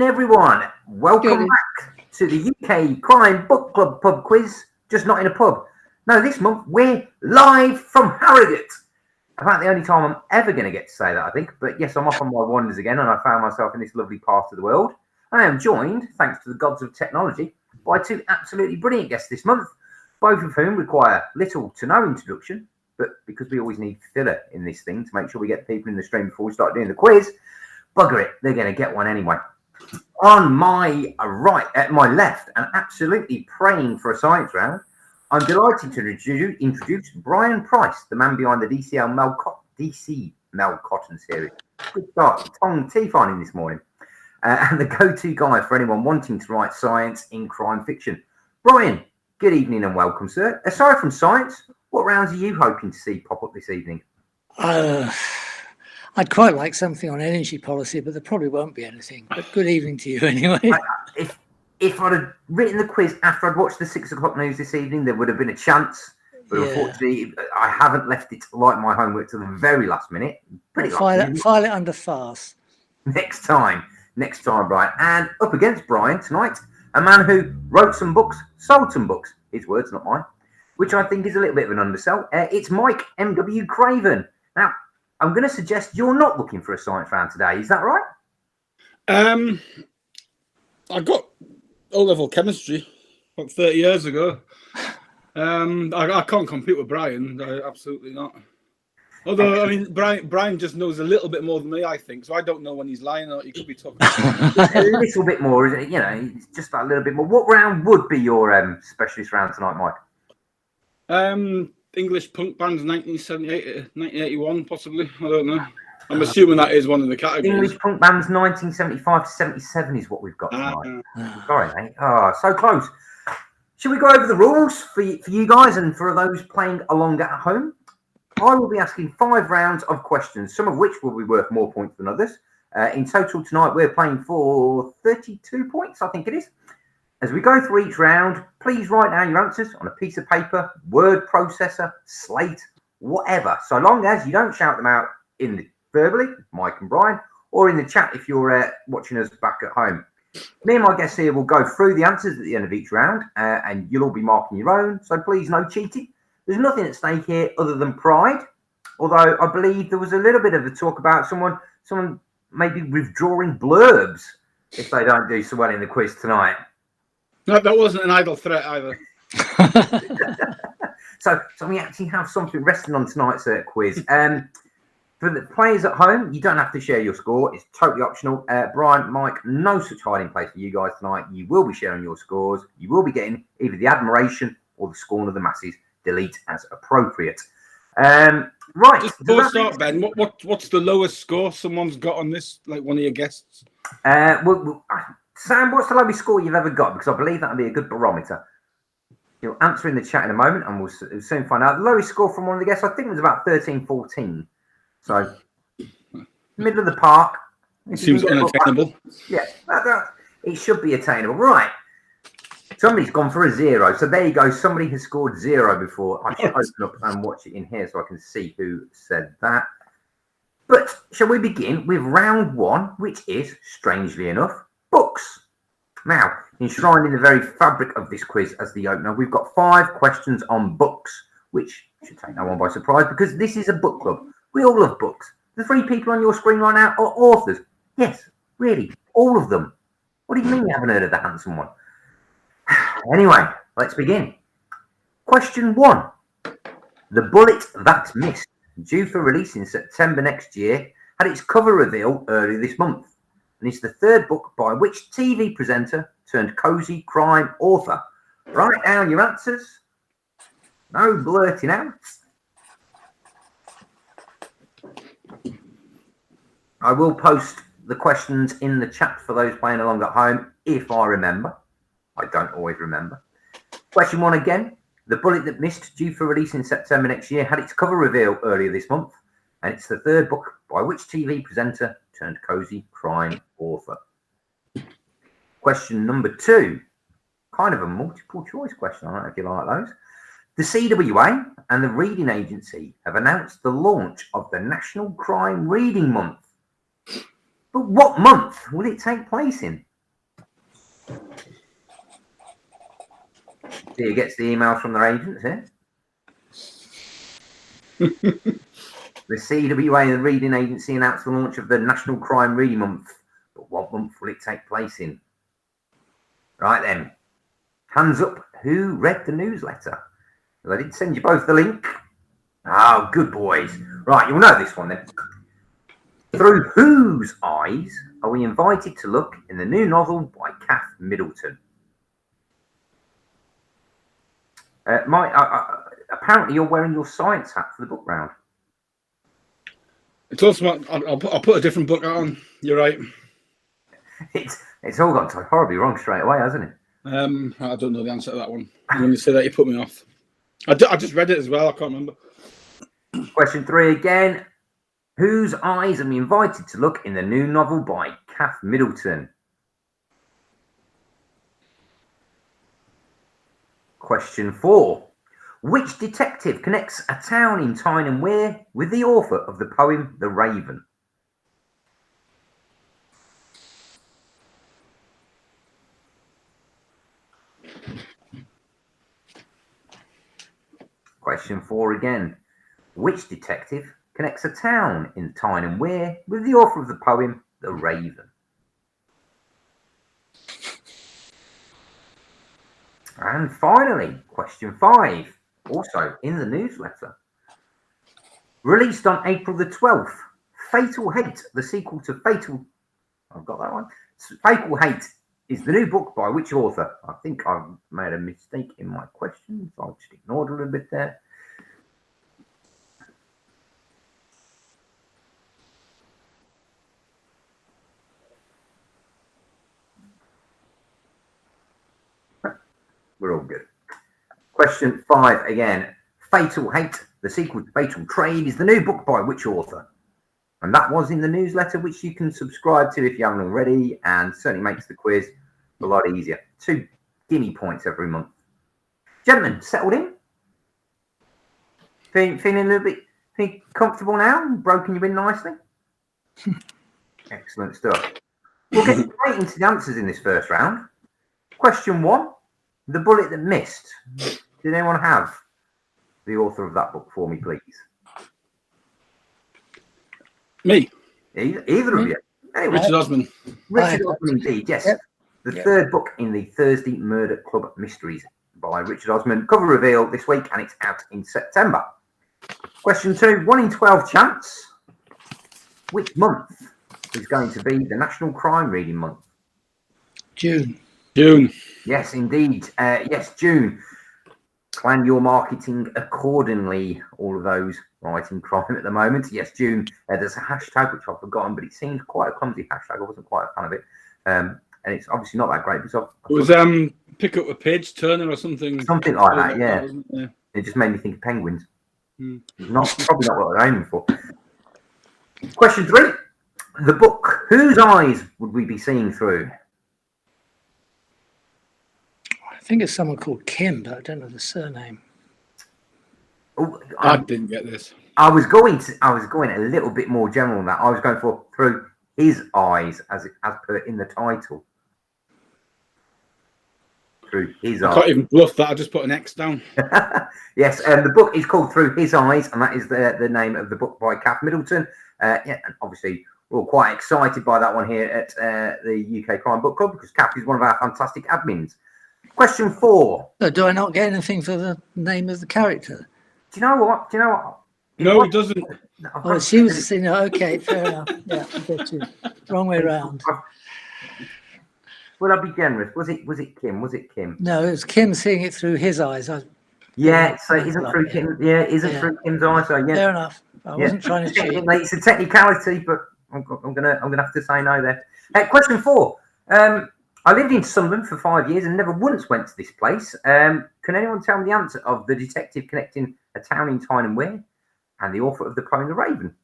evening, everyone. Welcome back to the UK Crime Book Club pub quiz, just not in a pub. No, this month we're live from Harrogate. About the only time I'm ever going to get to say that, I think. But yes, I'm off on my wanders again, and I found myself in this lovely part of the world. I am joined, thanks to the gods of technology, by two absolutely brilliant guests this month, both of whom require little to no introduction. But because we always need filler in this thing to make sure we get people in the stream before we start doing the quiz, bugger it, they're going to get one anyway. On my right, at my left, and absolutely praying for a science round, I'm delighted to introduce Brian Price, the man behind the DC Mel Cotton series. Good start, tongue teeth on him this morning. And the go-to guy for anyone wanting to write science in crime fiction. Brian, good evening and welcome, sir. Aside from science, what rounds are you hoping to see pop up this evening? I'd quite like something on energy policy, but there probably won't be anything. But good evening to you anyway. If I'd have written the quiz after I'd watched the 6 o'clock news this evening, there would have been a chance. But unfortunately, I haven't left it like my homework to the very last minute. File it under farce. Next time, Brian. And up against Brian tonight, a man who wrote some books, sold some books, his words, not mine, which I think is a little bit of an undersell. It's Mike M.W. Craven. Now, I'm going to suggest you're not looking for a science round today. Is that right? I got O-level chemistry about 30 years ago. I can't compete with Brian. Absolutely not. Although, I mean, Brian just knows a little bit more than me, I think. So I don't know when he's lying or he could be talking. A little bit more, isn't it? You know, it's just a little bit more. What round would be your specialist round tonight, Mike? English punk bands 1978 to 1981, possibly. I don't know. I'm assuming that is one of the categories. English punk bands 1975 to 77 is what we've got tonight. Sorry, mate. Oh, so close. Should we go over the rules for you guys and for those playing along at home? I will be asking 5 rounds of questions, some of which will be worth more points than others. In total tonight, we're playing for 32 points, I think it is. As we go through each round, please write down your answers on a piece of paper, word processor, slate, whatever. So long as you don't shout them out verbally, Mike and Brian, or in the chat if you're watching us back at home. Me and my guests here will go through the answers at the end of each round, and you'll all be marking your own. So please, no cheating. There's nothing at stake here other than pride. Although I believe there was a little bit of a talk about someone maybe withdrawing blurbs if they don't do so well in the quiz tonight. No, that wasn't an idle threat either. So we actually have something resting on tonight's quiz. For the players at home, you don't have to share your score. It's totally optional. Brian, Mike, no such hiding place for you guys tonight. You will be sharing your scores. You will be getting either the admiration or the scorn of the masses. Delete as appropriate. Right. Just before we start, Ben, what's the lowest score someone's got on this, like one of your guests? Sam, what's the lowest score you've ever got? Because I believe that'll be a good barometer. You'll answer in the chat in a moment, and we'll soon find out. The lowest score from one of the guests, I think, was about 13-14. So, middle of the park. It seems unattainable. Yeah, it should be attainable. Right. Somebody's gone for a 0. So there you go. Somebody has scored 0 before. I should open up and watch it in here so I can see who said that. But shall we begin with round 1, which is, strangely enough, books. Now, enshrined in the very fabric of this quiz as the opener, we've got 5 questions on books, which should take no one by surprise because this is a book club. We all love books. The 3 people on your screen right now are authors. Yes, really, all of them. What do you mean you haven't heard of the handsome one? Anyway, let's begin. Question 1. The Bullet That Missed, due for release in September next year, had its cover reveal earlier this month. And it's the 3rd book by which TV presenter turned cozy crime author. Write down your answers. No blurting out. I will post the questions in the chat for those playing along at home if I remember. I don't always remember. Question 1 again. The Bullet That Missed, due for release in September next year, had its cover reveal earlier this month. And it's the 3rd book by which TV presenter turned cozy crime author. Question number 2. Kind of a multiple choice question. I don't know if you like those. The CWA and the Reading Agency have announced the launch of the National Crime Reading Month. But what month will it take place in? He gets the emails from their agents here. The CWA and the Reading Agency announced the launch of the National Crime Reading Month. But what month will it take place in? Right then. Hands up. Who read the newsletter? Well, I did send you both the link. Oh, good boys. Right, you'll know this one then. Through whose eyes are we invited to look in the new novel by Kath Middleton? Apparently you're wearing your science hat for the book round. It's also, I'll put a different book out on. You're right. It's all gone horribly wrong straight away, hasn't it? I don't know the answer to that one. When you say that, you put me off. I just read it as well. I can't remember. Question 3 again. Whose eyes are we invited to look in the new novel by Kath Middleton? Question 4. Which detective connects a town in Tyne and Wear with the author of the poem The Raven? Question 4 again. Which detective connects a town in Tyne and Wear with the author of the poem The Raven? And finally, question 5, also in the newsletter. Released on April the 12th, Fatal Hate, the sequel to Fatal... I've got that one. Fatal Hate is the new book by which author? I think I've made a mistake in my question, so I'll just ignore it a little bit there. We're all good. Question 5 again. Fatal Hate, the sequel to Fatal Trade, is the new book by which author? And that was in the newsletter, which you can subscribe to if you haven't already, and certainly makes the quiz a lot easier. 2 gimme points every month. Gentlemen, settled in? Feeling a little bit comfortable now? Broken you in nicely? Excellent stuff. We'll get straight into the answers in this first round. Question 1. The bullet that missed. Did anyone have the author of that book for me, please? Me. Either of you. Anyway, Richard Osman. Richard Osman, indeed, yes. Yep. The third book in the Thursday Murder Club Mysteries by Richard Osman. Cover reveal this week, and it's out in September. Question 2. 1 in 12 chance. Which month is going to be the National Crime Reading Month? June. Yes, indeed. Yes, June. Plan your marketing accordingly, all of those writing crime at the moment. Yes, June. There's a hashtag, which I've forgotten, but it seemed quite a clumsy hashtag. I wasn't quite a fan of it. And it's obviously not that great. Because it was pick up a page turner or something. Something like that, yeah. It just made me think of penguins. Probably not what they're aiming for. Question 3. The book. Whose eyes would we be seeing through? I think it's someone called Kim, but I don't know the surname. Oh, I didn't get this. I was going a little bit more general than that. I was going for through his eyes, as per in the title. Through his eyes. I can't even bluff that. I just put an X down. Yes, and the book is called Through His Eyes, and that is the name of the book by Kath Middleton. And obviously we're all quite excited by that one here at the UK Crime Book Club, because Kath is one of our fantastic admins. Question 4. So do I not get anything for the name of the character? Do you know what? No, he doesn't. Oh, she was, okay, fair enough. Yeah, I get you. Wrong way around. Will I be generous? Was it Kim? No, it was Kim seeing it through his eyes. Yeah, so it isn't through Kim. Yeah, it isn't through Kim's eyes. So yeah, fair enough. I wasn't trying to cheat. It's a technicality, but I'm gonna have to say no there. Question 4. I lived in Sunderland for 5 years and never once went to this place. Can anyone tell me the answer of the detective connecting a town in Tyne and Wear and the author of the poem The Raven?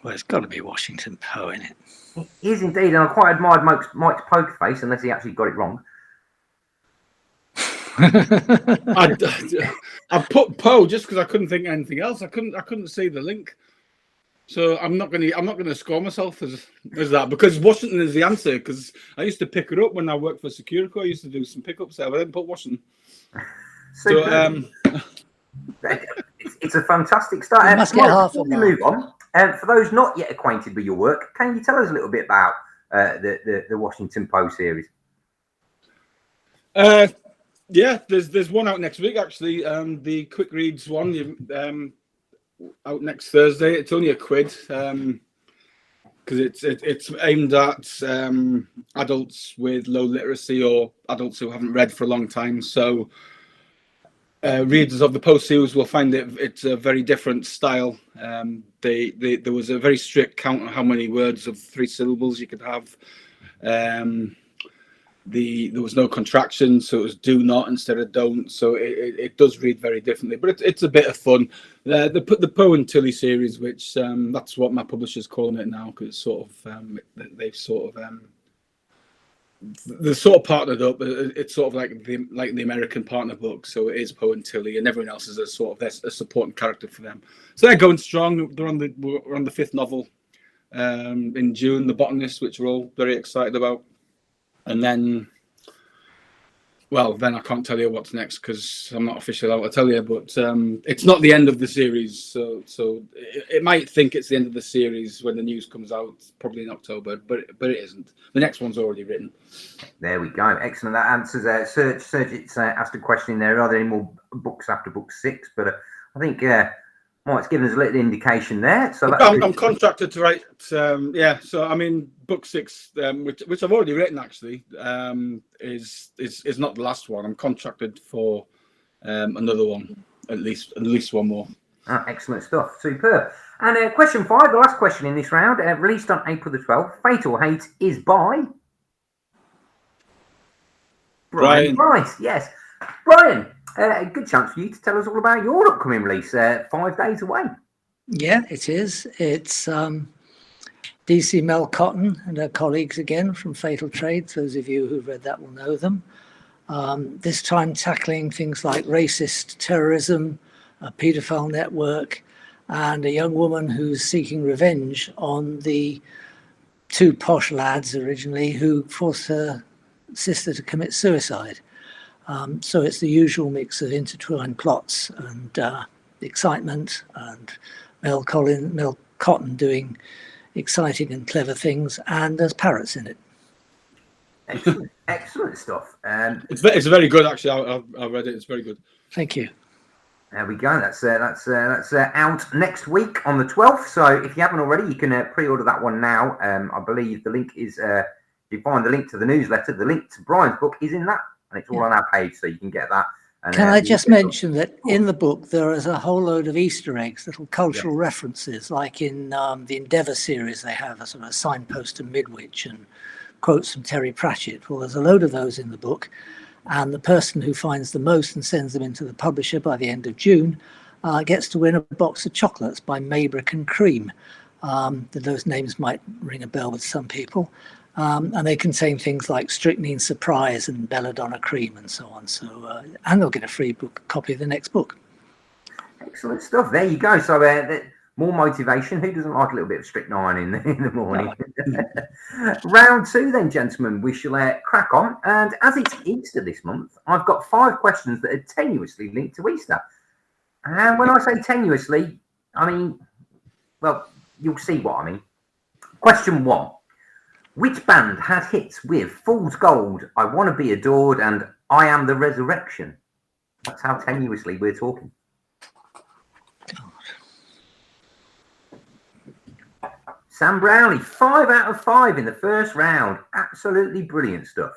Well, it's got to be Washington Poe, isn't it? It is indeed, and I quite admired Mike's poker face, unless he actually got it wrong. I put Poe just because I couldn't think of anything else. I couldn't see the link. So I'm not gonna score myself as that, because Washington is the answer. Because I used to pick it up when I worked for Securico. I used to do some pickups there, but I didn't put Washington. So it's a fantastic start. You must get half before a we mark. move on, for those not yet acquainted with your work, can you tell us a little bit about the Washington Post series? Yeah, there's one out next week actually. The quick reads one out next Thursday. It's only £1 because it's aimed at adults with low literacy or adults who haven't read for a long time. So readers of the Post series will find it's a very different style. There was a very strict count on how many words of 3 syllables you could have. There was no contraction, so it was do not instead of don't. So it does read very differently, but it's a bit of fun. They put the Poe and Tilly series, which that's what my publisher's calling it now, because it's sort of they're sort of partnered up. It's sort of like the American partner book. So it is Poe and Tilly, and everyone else is a sort of a supporting character for them. So they're going strong. We're on the 5th novel in June, The Botanist, which we're all very excited about. And then I can't tell you what's next because I'm not officially allowed to tell you. But it's not the end of the series, so it might think it's the end of the series when the news comes out, probably in October. But it isn't. The next one's already written. There we go. Excellent. That answers Serge asked a question there. Are there any more books after book 6? But I think Mike's given us a little indication there. So I'm contracted to write. So I mean, book 6, which I've already written actually, is not the last one. I'm contracted for another one, at least one more. Excellent stuff. Superb. And question 5, the last question in this round, released on April the 12th. Fate or Hate is by Brian Price. Yes, Brian. A good chance for you to tell us all about your upcoming release, 5 days away. Yeah, it is. It's DC Mel Cotton and her colleagues again from Fatal Trades. Those of you who've read that will know them. This time tackling things like racist terrorism, a paedophile network, and a young woman who's seeking revenge on the 2 posh lads originally who forced her sister to commit suicide. So it's the usual mix of intertwined plots and excitement, and Mel Cotton doing exciting and clever things, and there's parrots in it. Excellent stuff. It's very good actually. I read it. It's very good. Thank you. There we go. That's out next week on the 12th. So if you haven't already, you can pre-order that one now. I believe the link is. If you find the link to the newsletter, the link to Brian's book is in that. And it's all on our page, so you can get that. And, can I just mention that in the book there is a whole load of Easter eggs, little cultural references, like in the Endeavour series they have a sort of signpost to Midwich and quotes from Terry Pratchett. Well, there's a load of those in the book, and the person who finds the most and sends them into the publisher by the end of June gets to win a box of chocolates by Maybrick and Cream. Those names might ring a bell with some people. And they contain things like Strychnine Surprise and Belladonna Cream and so on. So, and they'll get a free copy of the next book. Excellent stuff. There you go. So, more motivation. Who doesn't like a little bit of strychnine in the morning? Round 2, then, gentlemen. We shall crack on. And as it's Easter this month, I've got 5 questions that are tenuously linked to Easter. And when I say tenuously, I mean, well, you'll see what I mean. Question 1. Which band had hits with Fool's Gold, I Want to Be Adored, and I Am the Resurrection? That's how tenuously we're talking. Sam Brownlee, 5 out of 5 in the first round. Absolutely brilliant stuff.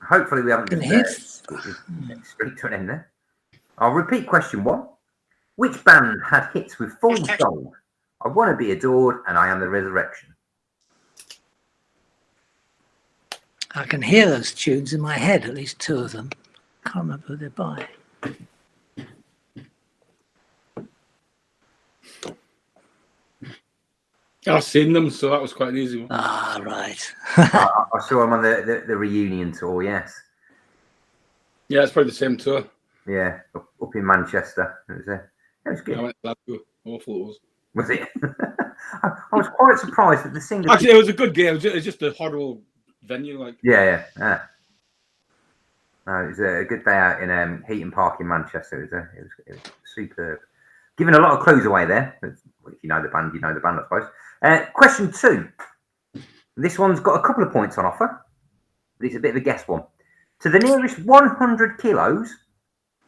Hopefully we haven't just straight to an end there. I'll repeat question 1. Which band had hits with Fool's Gold, I Want to Be Adored, and I Am the Resurrection? I can hear those tunes in my head, at least 2 of them. Can't remember who they're by. I've seen them, so that was quite an easy one. Ah, right. I saw them on the reunion tour, yes. Yeah, it's probably the same tour. Yeah, up in Manchester. It was It was good. I went to Glasgow. Awful it was. Was it? I was quite surprised that the single. Actually, it was a good game. It was just a horrible venue. Like, Yeah. No, it was a good day out in Heaton Park in Manchester. It was superb. Giving a lot of clues away there. If you know the band, you know the band, I suppose. Question 2. This one's got a couple of points on offer, but it's a bit of a guess one. To the nearest 100 kilos,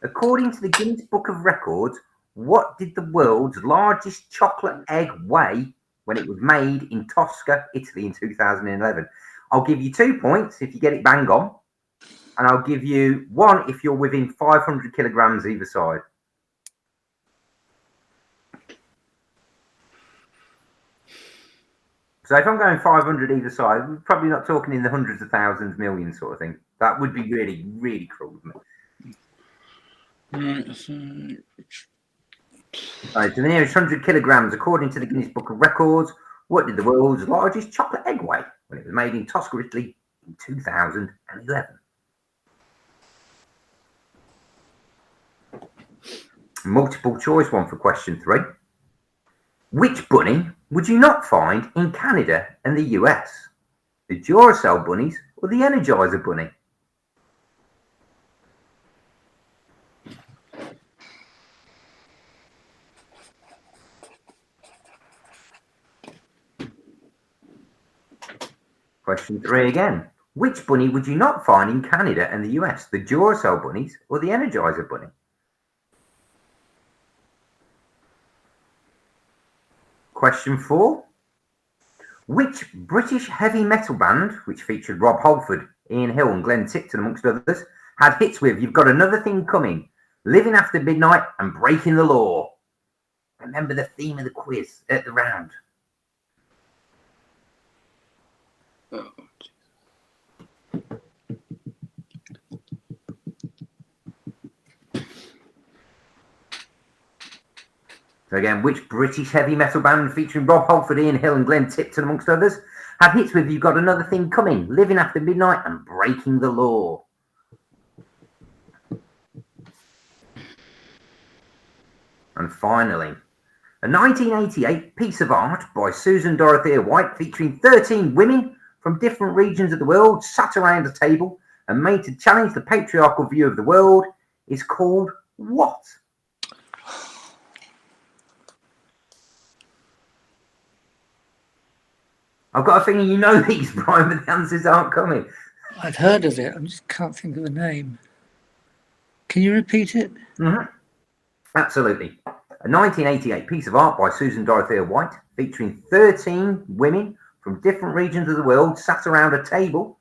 according to the Guinness Book of Records, what did the world's largest chocolate egg weigh when it was made in Tosca, Italy in 2011? I'll give you 2 points if you get it bang on, and I'll give you 1 if you're within 500 kilograms either side. So if I'm going 500 either side, we're probably not talking in the hundreds of thousands, millions sort of thing. That would be really, really cruel, wouldn't it? Right, to the nearest 100 kilograms, according to the Guinness Book of Records, what did the world's largest chocolate egg weigh when it was made in Tosca, Italy in 2011? Multiple choice one for question 3. Which bunny would you not find in Canada and the US? The Duracell bunnies or the Energizer bunny? Question 3 again. Which bunny would you not find in Canada and the US? The Duracell bunnies or the Energizer bunny? Question 4. Which British heavy metal band, which featured Rob Halford, Ian Hill and Glenn Tipton amongst others, had hits with You've Got Another Thing Coming, Living After Midnight and Breaking the Law? Remember the theme of the quiz at the round. oh, So again, which British heavy metal band featuring Rob Halford, Ian Hill and Glenn Tipton amongst others had hits with You've Got Another Thing Coming, Living After Midnight and Breaking the Law? And finally, a 1988 piece of art by Susan Dorothea White featuring 13 women from different regions of the world sat around a table and made to challenge the patriarchal view of the world is called what? I've got a feeling you know these, Brian, but the answers aren't coming. I've heard of it. I just can't think of the name. Can you repeat it? Mm-hmm. Absolutely. A 1988 piece of art by Susan Dorothea White featuring 13 women from different regions of the world sat around a table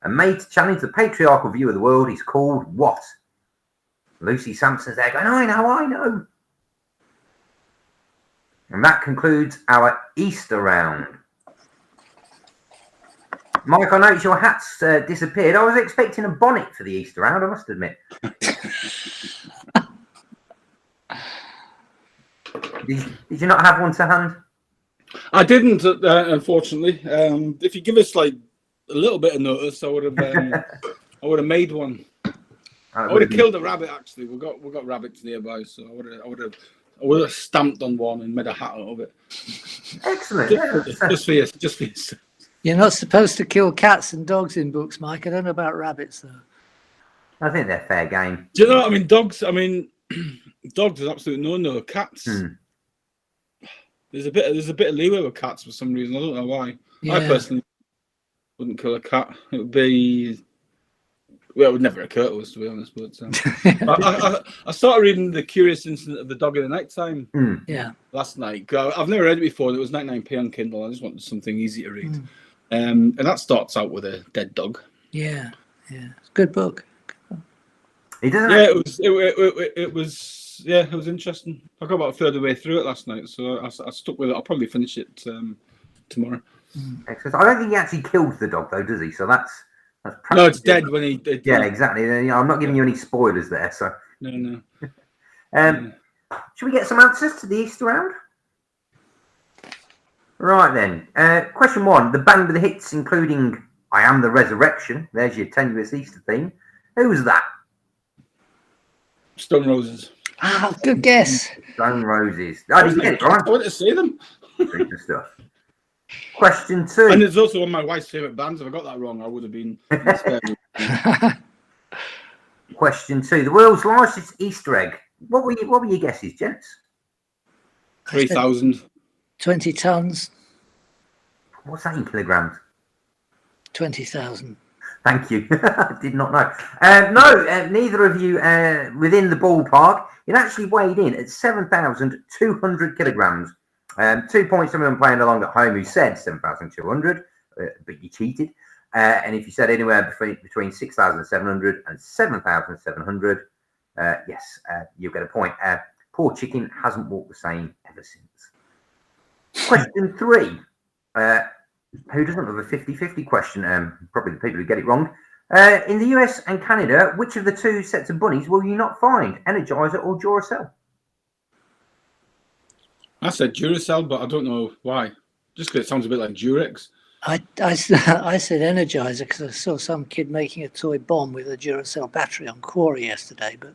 and made to challenge the patriarchal view of the world is called what? Lucy Sampson's there going, I know. And that concludes our Easter round. Mike, I noticed your hat's disappeared. I was expecting a bonnet for the Easter round, I must admit. Did you not have one to hand? I didn't, unfortunately. If you give us like a little bit of notice, I would have made one. I would have killed a rabbit. Actually, we got rabbits nearby, so I would have stamped on one and made a hat out of it. Excellent. Just for you. You're not supposed to kill cats and dogs in books, Mike. I don't know about rabbits, though. I think they're fair game. Do you know what I mean? Dogs is absolutely no. Cats. There's a bit of leeway with cats for some reason. I don't know why. Yeah. I personally wouldn't kill a cat. It would be. Well, it would never occur to us, to be honest. But I started reading The Curious Incident of the Dog in the Nighttime last night. I've never read it before. It was 99p on Kindle. I just wanted something easy to read. And that starts out with a dead dog. Yeah. It's a good book. It was interesting. I got about a third of the way through it last night, so I stuck with it. I'll probably finish it tomorrow. Excellent. I don't think he actually kills the dog, though, does he? So that's no, it's dead when he did. Yeah, exactly. I'm not giving you any spoilers there. So no. Should we get some answers to the Easter round? Right then. Question 1: the band with the hits, including "I Am the Resurrection." There's your tenuous Easter theme. Who was that? Stone Roses. Ah, good guess. Stone Roses. I didn't get it, right? I want to see them. Super stuff. Question 2. And it's also one of my wife's favourite bands. If I got that wrong, I would have been inspired. Question 2. The world's largest Easter egg. What were your guesses, gents? 3,000. 20 tons. What's that in kilograms? 20,000. Thank you. I did not know. No, neither of you within the ballpark. It actually weighed in at 7,200 kilograms. 2 points to anyone playing along at home who said 7,200, but you cheated. And if you said anywhere between 6,700 and 7,700, yes, you'll get a point. Poor chicken hasn't walked the same ever since. Question 3. Who doesn't have a 50-50 question? Probably the people who get it wrong. In the US and Canada, which of the two sets of bunnies will you not find? Energizer or Duracell? I said Duracell, but I don't know why. Just because it sounds a bit like Durex. I said Energizer because I saw some kid making a toy bomb with a Duracell battery on Quarry yesterday. But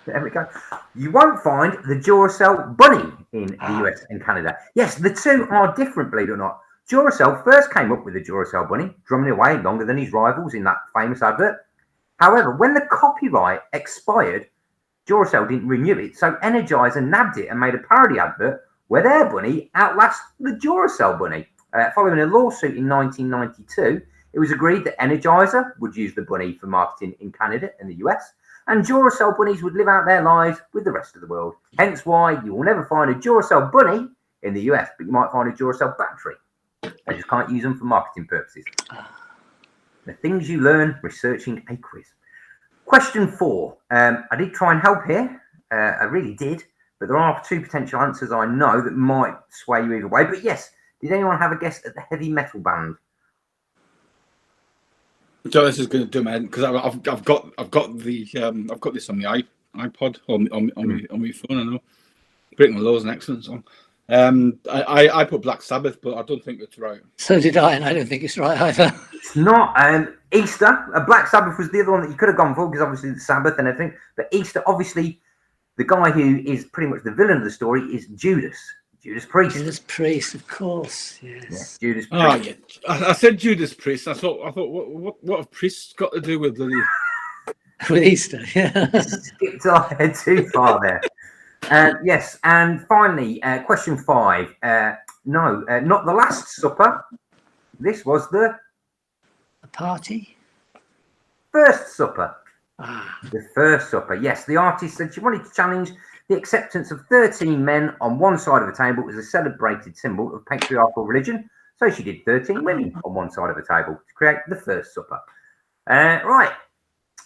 there we go. You won't find the Duracell bunny in the US and Canada. Yes, the two are different, believe it or not. Duracell first came up with the Duracell bunny, drumming away longer than his rivals in that famous advert. However, when the copyright expired, Duracell didn't renew it, so Energizer nabbed it and made a parody advert where their bunny outlasts the Duracell bunny. Following a lawsuit in 1992, it was agreed that Energizer would use the bunny for marketing in Canada and the US, and Duracell bunnies would live out their lives with the rest of the world. Hence why you will never find a Duracell bunny in the US, but you might find a Duracell battery. I just can't use them for marketing purposes. The things you learn researching a quiz. Question 4. I did try and help here. I really did. But there are 2 potential answers I know that might sway you either way. But yes, did anyone have a guess at the heavy metal band? So this is going to do my head because I've got this on my iPod or on my phone. I know. Breaking the Law is an excellent song. I put Black Sabbath, but I don't think it's right. so did I, and I don't think it's right either. It's not. Easter. Black Sabbath was the other one that you could have gone for because obviously the Sabbath and everything. But Easter, obviously, the guy who is pretty much the villain of the story is Judas Priest. Judas Priest, of course. Yes. Judas Priest. Oh yeah, I said Judas Priest. I thought what have priests got to do with the With Easter, yeah. Skipped our head too far there. Yes, and finally, question 5. No, not the Last Supper. This was the Party. First Supper. Ah. The First Supper. Yes, the artist said she wanted to challenge the acceptance of 13 men on one side of a table as a celebrated symbol of patriarchal religion. So she did 13 women on one side of a table to create the First Supper. Right.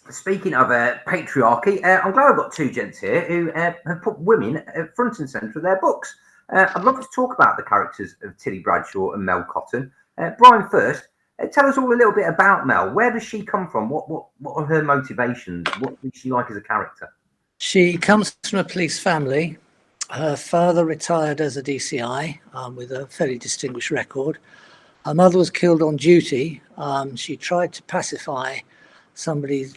Speaking of patriarchy, I'm glad I've got 2 gents here who have put women at front and centre of their books. I'd love to talk about the characters of Tilly Bradshaw and Mel Cotton. Brian, first, tell us all a little bit about Mel. Where does she come from? What are her motivations? What is she like as a character? She comes from a police family. Her father retired as a DCI with a fairly distinguished record. Her mother was killed on duty. She tried to pacify somebody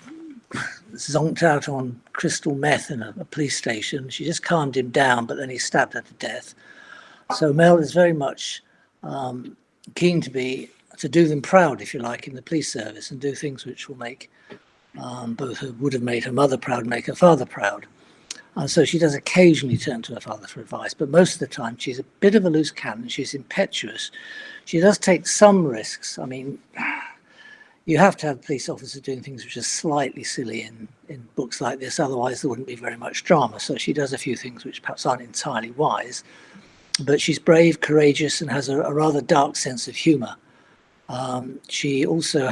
zonked out on crystal meth in a police station. She just calmed him down, but then he stabbed her to death. So Mel is very much keen to do them proud, if you like, in the police service and do things which will make would have made her mother proud, make her father proud. And so she does occasionally turn to her father for advice, but most of the time she's a bit of a loose cannon. She's impetuous. She does take some risks. I mean, you have to have police officers doing things which are slightly silly in books like this, otherwise there wouldn't be very much drama. So she does a few things which perhaps aren't entirely wise, but she's brave, courageous, and has a rather dark sense of humour. She also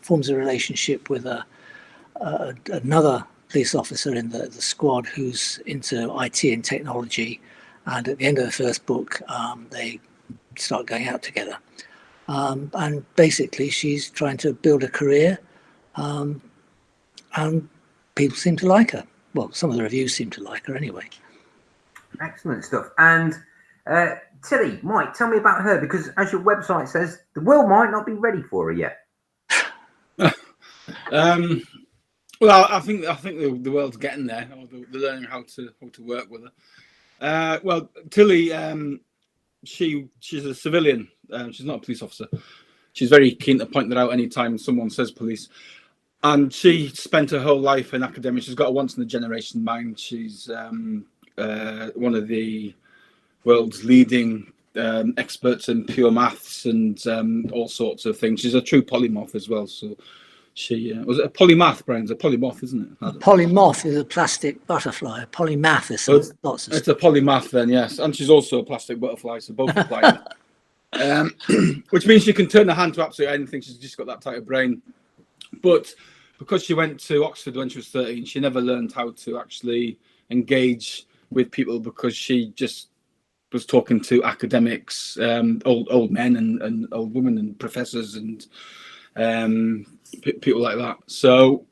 forms a relationship with another police officer in the squad who's into IT and technology, and at the end of the first book they start going out together. And basically she's trying to build a career, and people seem to like her. Well, some of the reviews seem to like her anyway. Excellent stuff. And Tilly, Mike, tell me about her, because as your website says, the world might not be ready for her yet. Well, I think the world's getting there. Or they're learning how to work with her. Well, Tilly, she's a civilian. She's not a police officer. She's very keen to point that out anytime someone says police. And she spent her whole life in academia. She's got a once-in-a-generation mind. She's one of the world's leading experts in pure maths and all sorts of things. She's a true polymath as well. So she was it a polymath, Brian? It's a polymath, isn't it? A polymoth is a plastic butterfly. A polymath is lots of It's a polymath then, yes. And she's also a plastic butterfly, so both apply. Which means she can turn her hand to absolutely anything. She's just got that type of brain. But because she went to Oxford when she was 13, she never learned how to actually engage with people because she just was talking to academics, old men and old women and professors and people like that. So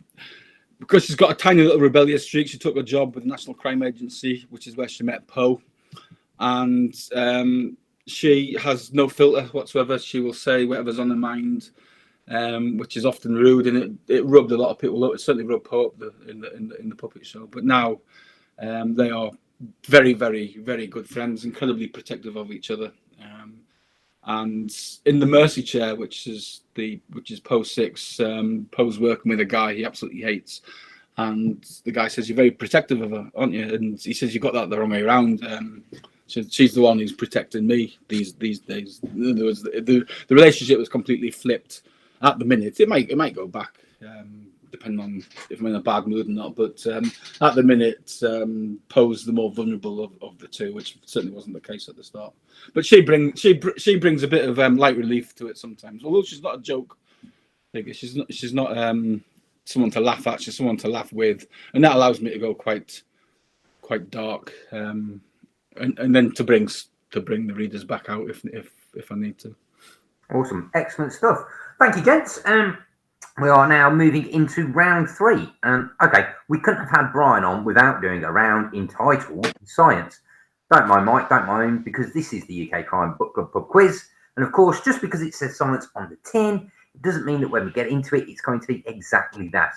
because she's got a tiny little rebellious streak, she took a job with the National Crime Agency, which is where she met Poe. And she has no filter whatsoever. She will say whatever's on her mind. Which is often rude, and it rubbed a lot of people up. It certainly rubbed Poe up in the puppet show. But now they are very, very, very good friends, incredibly protective of each other. And in the Mercy Chair, which is Poe 6, Poe's working with a guy he absolutely hates, and the guy says, "You're very protective of her, aren't you?" And he says, "You got that the wrong way around." So she's the one who's protecting me these days. In other words, the relationship was completely flipped. At the minute, it might go back, depending on if I'm in a bad mood or not. But at the minute, Poe's the more vulnerable of the two, which certainly wasn't the case at the start. But she brings a bit of light relief to it sometimes. Although she's not a joke figure, she's not someone to laugh at. She's someone to laugh with, and that allows me to go quite dark, and then to bring the readers back out if I need to. Awesome, excellent stuff. Thank you, gents. We are now moving into round 3. Okay, we couldn't have had Brian on without doing a round entitled Science. Don't mind Mike, don't mind, because this is the UK Crime Book Club Pub Quiz. And of course, just because it says science on the tin, it doesn't mean that when we get into it, it's going to be exactly that.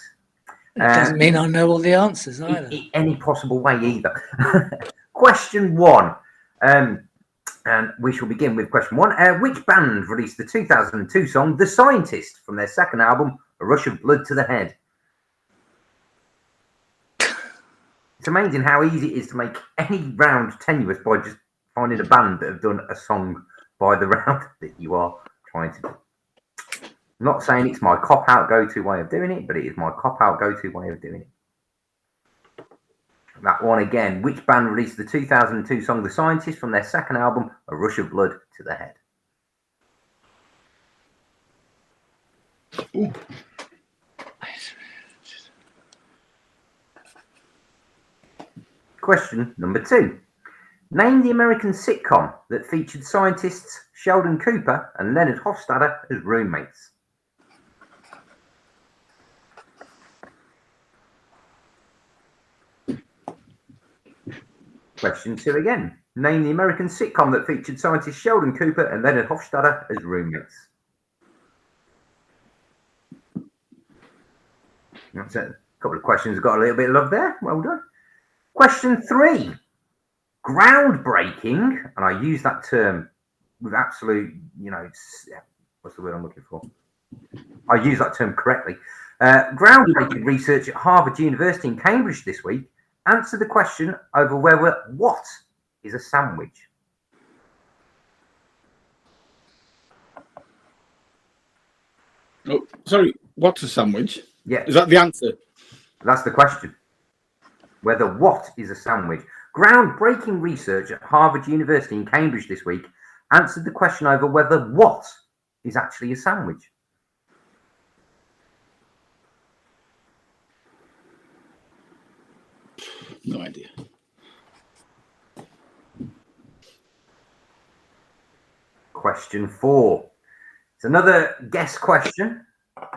It doesn't mean I know all the answers either. In any possible way either. Question 1. And we shall begin with question 1. Which band released the 2002 song The Scientist from their second album, A Rush of Blood to the Head? It's amazing how easy it is to make any round tenuous by just finding a band that have done a song by the round that you are trying to do. I'm not saying it's my cop-out go-to way of doing it, but it is my cop-out go-to way of doing it. That one again. Which band released the 2002 song The Scientist from their second album, A Rush of Blood to the Head? Ooh. Question number 2. Name the American sitcom that featured scientists Sheldon Cooper and Leonard Hofstadter as roommates. Question 2 again. Name the American sitcom that featured scientist Sheldon Cooper and Leonard Hofstadter as roommates. That's it. A couple of questions got a little bit of love there. Well done. Question 3. Groundbreaking, and I use that term with absolute, what's the word I'm looking for? I use that term correctly. Groundbreaking research at Harvard University in Cambridge this week answered the question over whether what is a sandwich. Oh, sorry. What's a sandwich? Yeah. Is that the answer? That's the question. Whether what is a sandwich. Groundbreaking research at Harvard University in Cambridge this week answered the question over whether what is actually a sandwich. No idea. Question 4. It's another guess question.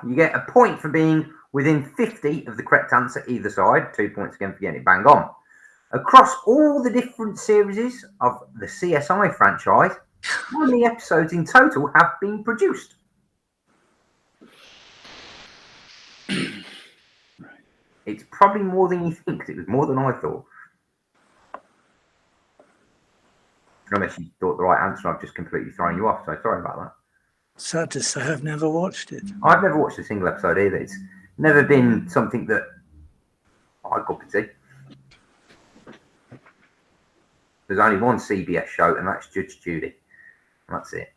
You get a point for being within 50 of the correct answer either side. 2 points again for getting it bang on. Across all the different series of the CSI franchise, how many episodes in total have been produced? It's probably more than you think. 'Cause it was more than I thought. Unless you thought the right answer, I've just completely thrown you off. So sorry about that. Sad to say, I've never watched it. I've never watched a single episode either. It's never been something that I could see. There's only one CBS show, and that's Judge Judy. That's it.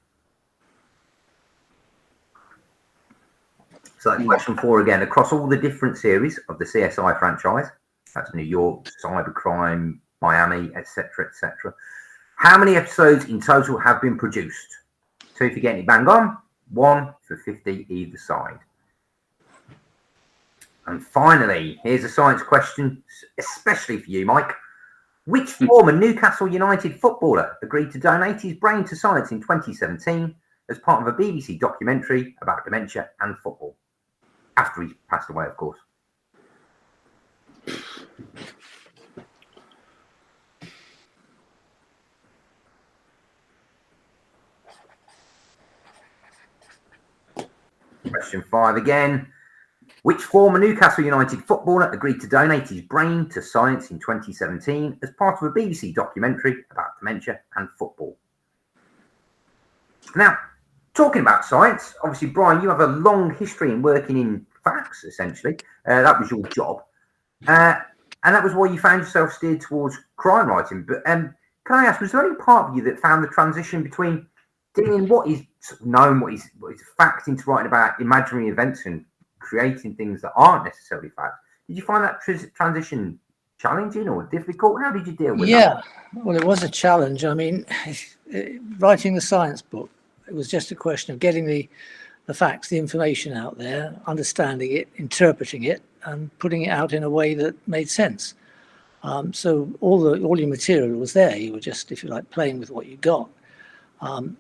So question 4 again. Across all the different series of the CSI franchise, that's New York, cybercrime, Miami, etc., etc., how many episodes in total have been produced? 2 if you're getting it bang on, 1 for 50 either side. And finally, here's a science question, especially for you, Mike. Which former Newcastle United footballer agreed to donate his brain to science in 2017 as part of a BBC documentary about dementia and football? After he passed away, of course. Question 5 again. Which former Newcastle United footballer agreed to donate his brain to science in 2017 as part of a BBC documentary about dementia and football? Now, talking about science, obviously, Brian, you have a long history in working in facts, essentially. That was your job. And that was why you found yourself steered towards crime writing. But can I ask, was there any part of you that found the transition between dealing what is known, what is fact, into writing about imaginary events and creating things that aren't necessarily fact? Did you find that transition challenging or difficult? How did you deal with that? Yeah, well, it was a challenge. I mean, writing the science book, it was just a question of getting the facts, the information out there, understanding it, interpreting it, and putting it out in a way that made sense. So all your material was there. You were just, if you like, playing with what you got.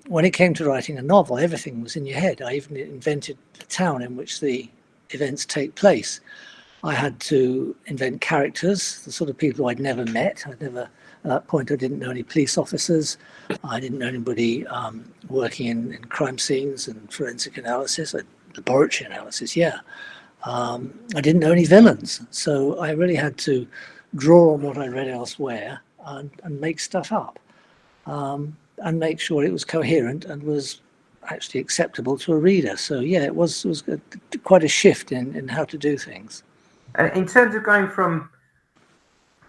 When it came to writing a novel, everything was in your head. I even invented the town in which the events take place. I had to invent characters, the sort of people I'd never met. At that point, I didn't know any police officers. I didn't know anybody working in crime scenes and forensic analysis, laboratory analysis, yeah. I didn't know any villains. So I really had to draw on what I read elsewhere and make stuff up. And make sure it was coherent and was actually acceptable to a reader. So yeah, it was quite a shift in how to do things. And in terms of going from,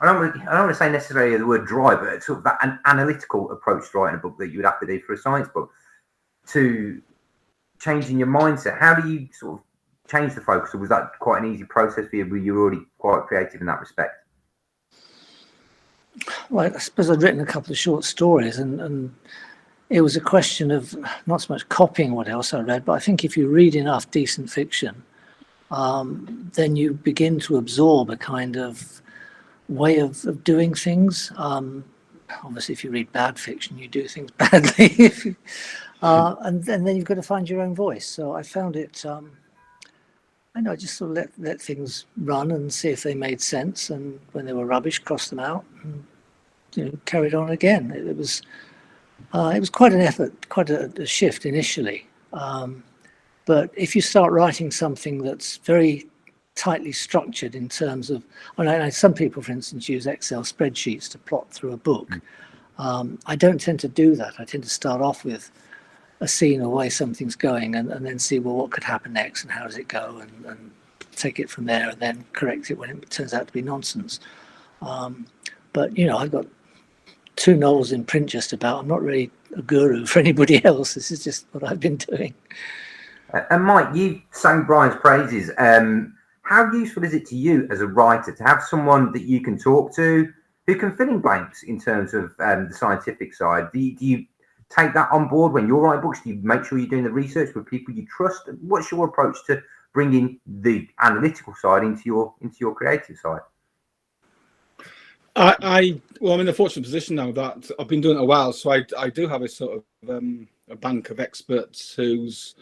I don't want to say necessarily the word dry, but sort of that an analytical approach to writing a book that you would have to do for a science book, to changing your mindset. How do you sort of change the focus, or was that quite an easy process for you? Were you already quite creative in that respect? Well, I suppose I'd written a couple of short stories, and it was a question of not so much copying what else I read, but I think if you read enough decent fiction, then you begin to absorb a kind of way of doing things. Obviously, if you read bad fiction, you do things badly. And then you've got to find your own voice. So I found it, I just sort of let things run and see if they made sense. And when they were rubbish, crossed them out and carried on again. It was quite an effort, quite a shift initially. But if you start writing something that's very tightly structured in terms of, some people, for instance, use Excel spreadsheets to plot through a book. I don't tend to do that. I tend to start off with a scene or way something's going and then see, well, what could happen next and how does it go, and take it from there and then correct it when it turns out to be nonsense. But, I've got 2 novels in print just about. I'm not really a guru for anybody else. This is just what I've been doing. And Mike, you sang Brian's praises. How useful is it to you as a writer to have someone that you can talk to who can fill in blanks in terms of the scientific side? Do you take that on board when you're writing books? Do you make sure you're doing the research with people you trust? What's your approach to bringing the analytical side into your creative side? I'm in a fortunate position now that I've been doing it a while, so I do have a sort of a bank of experts whose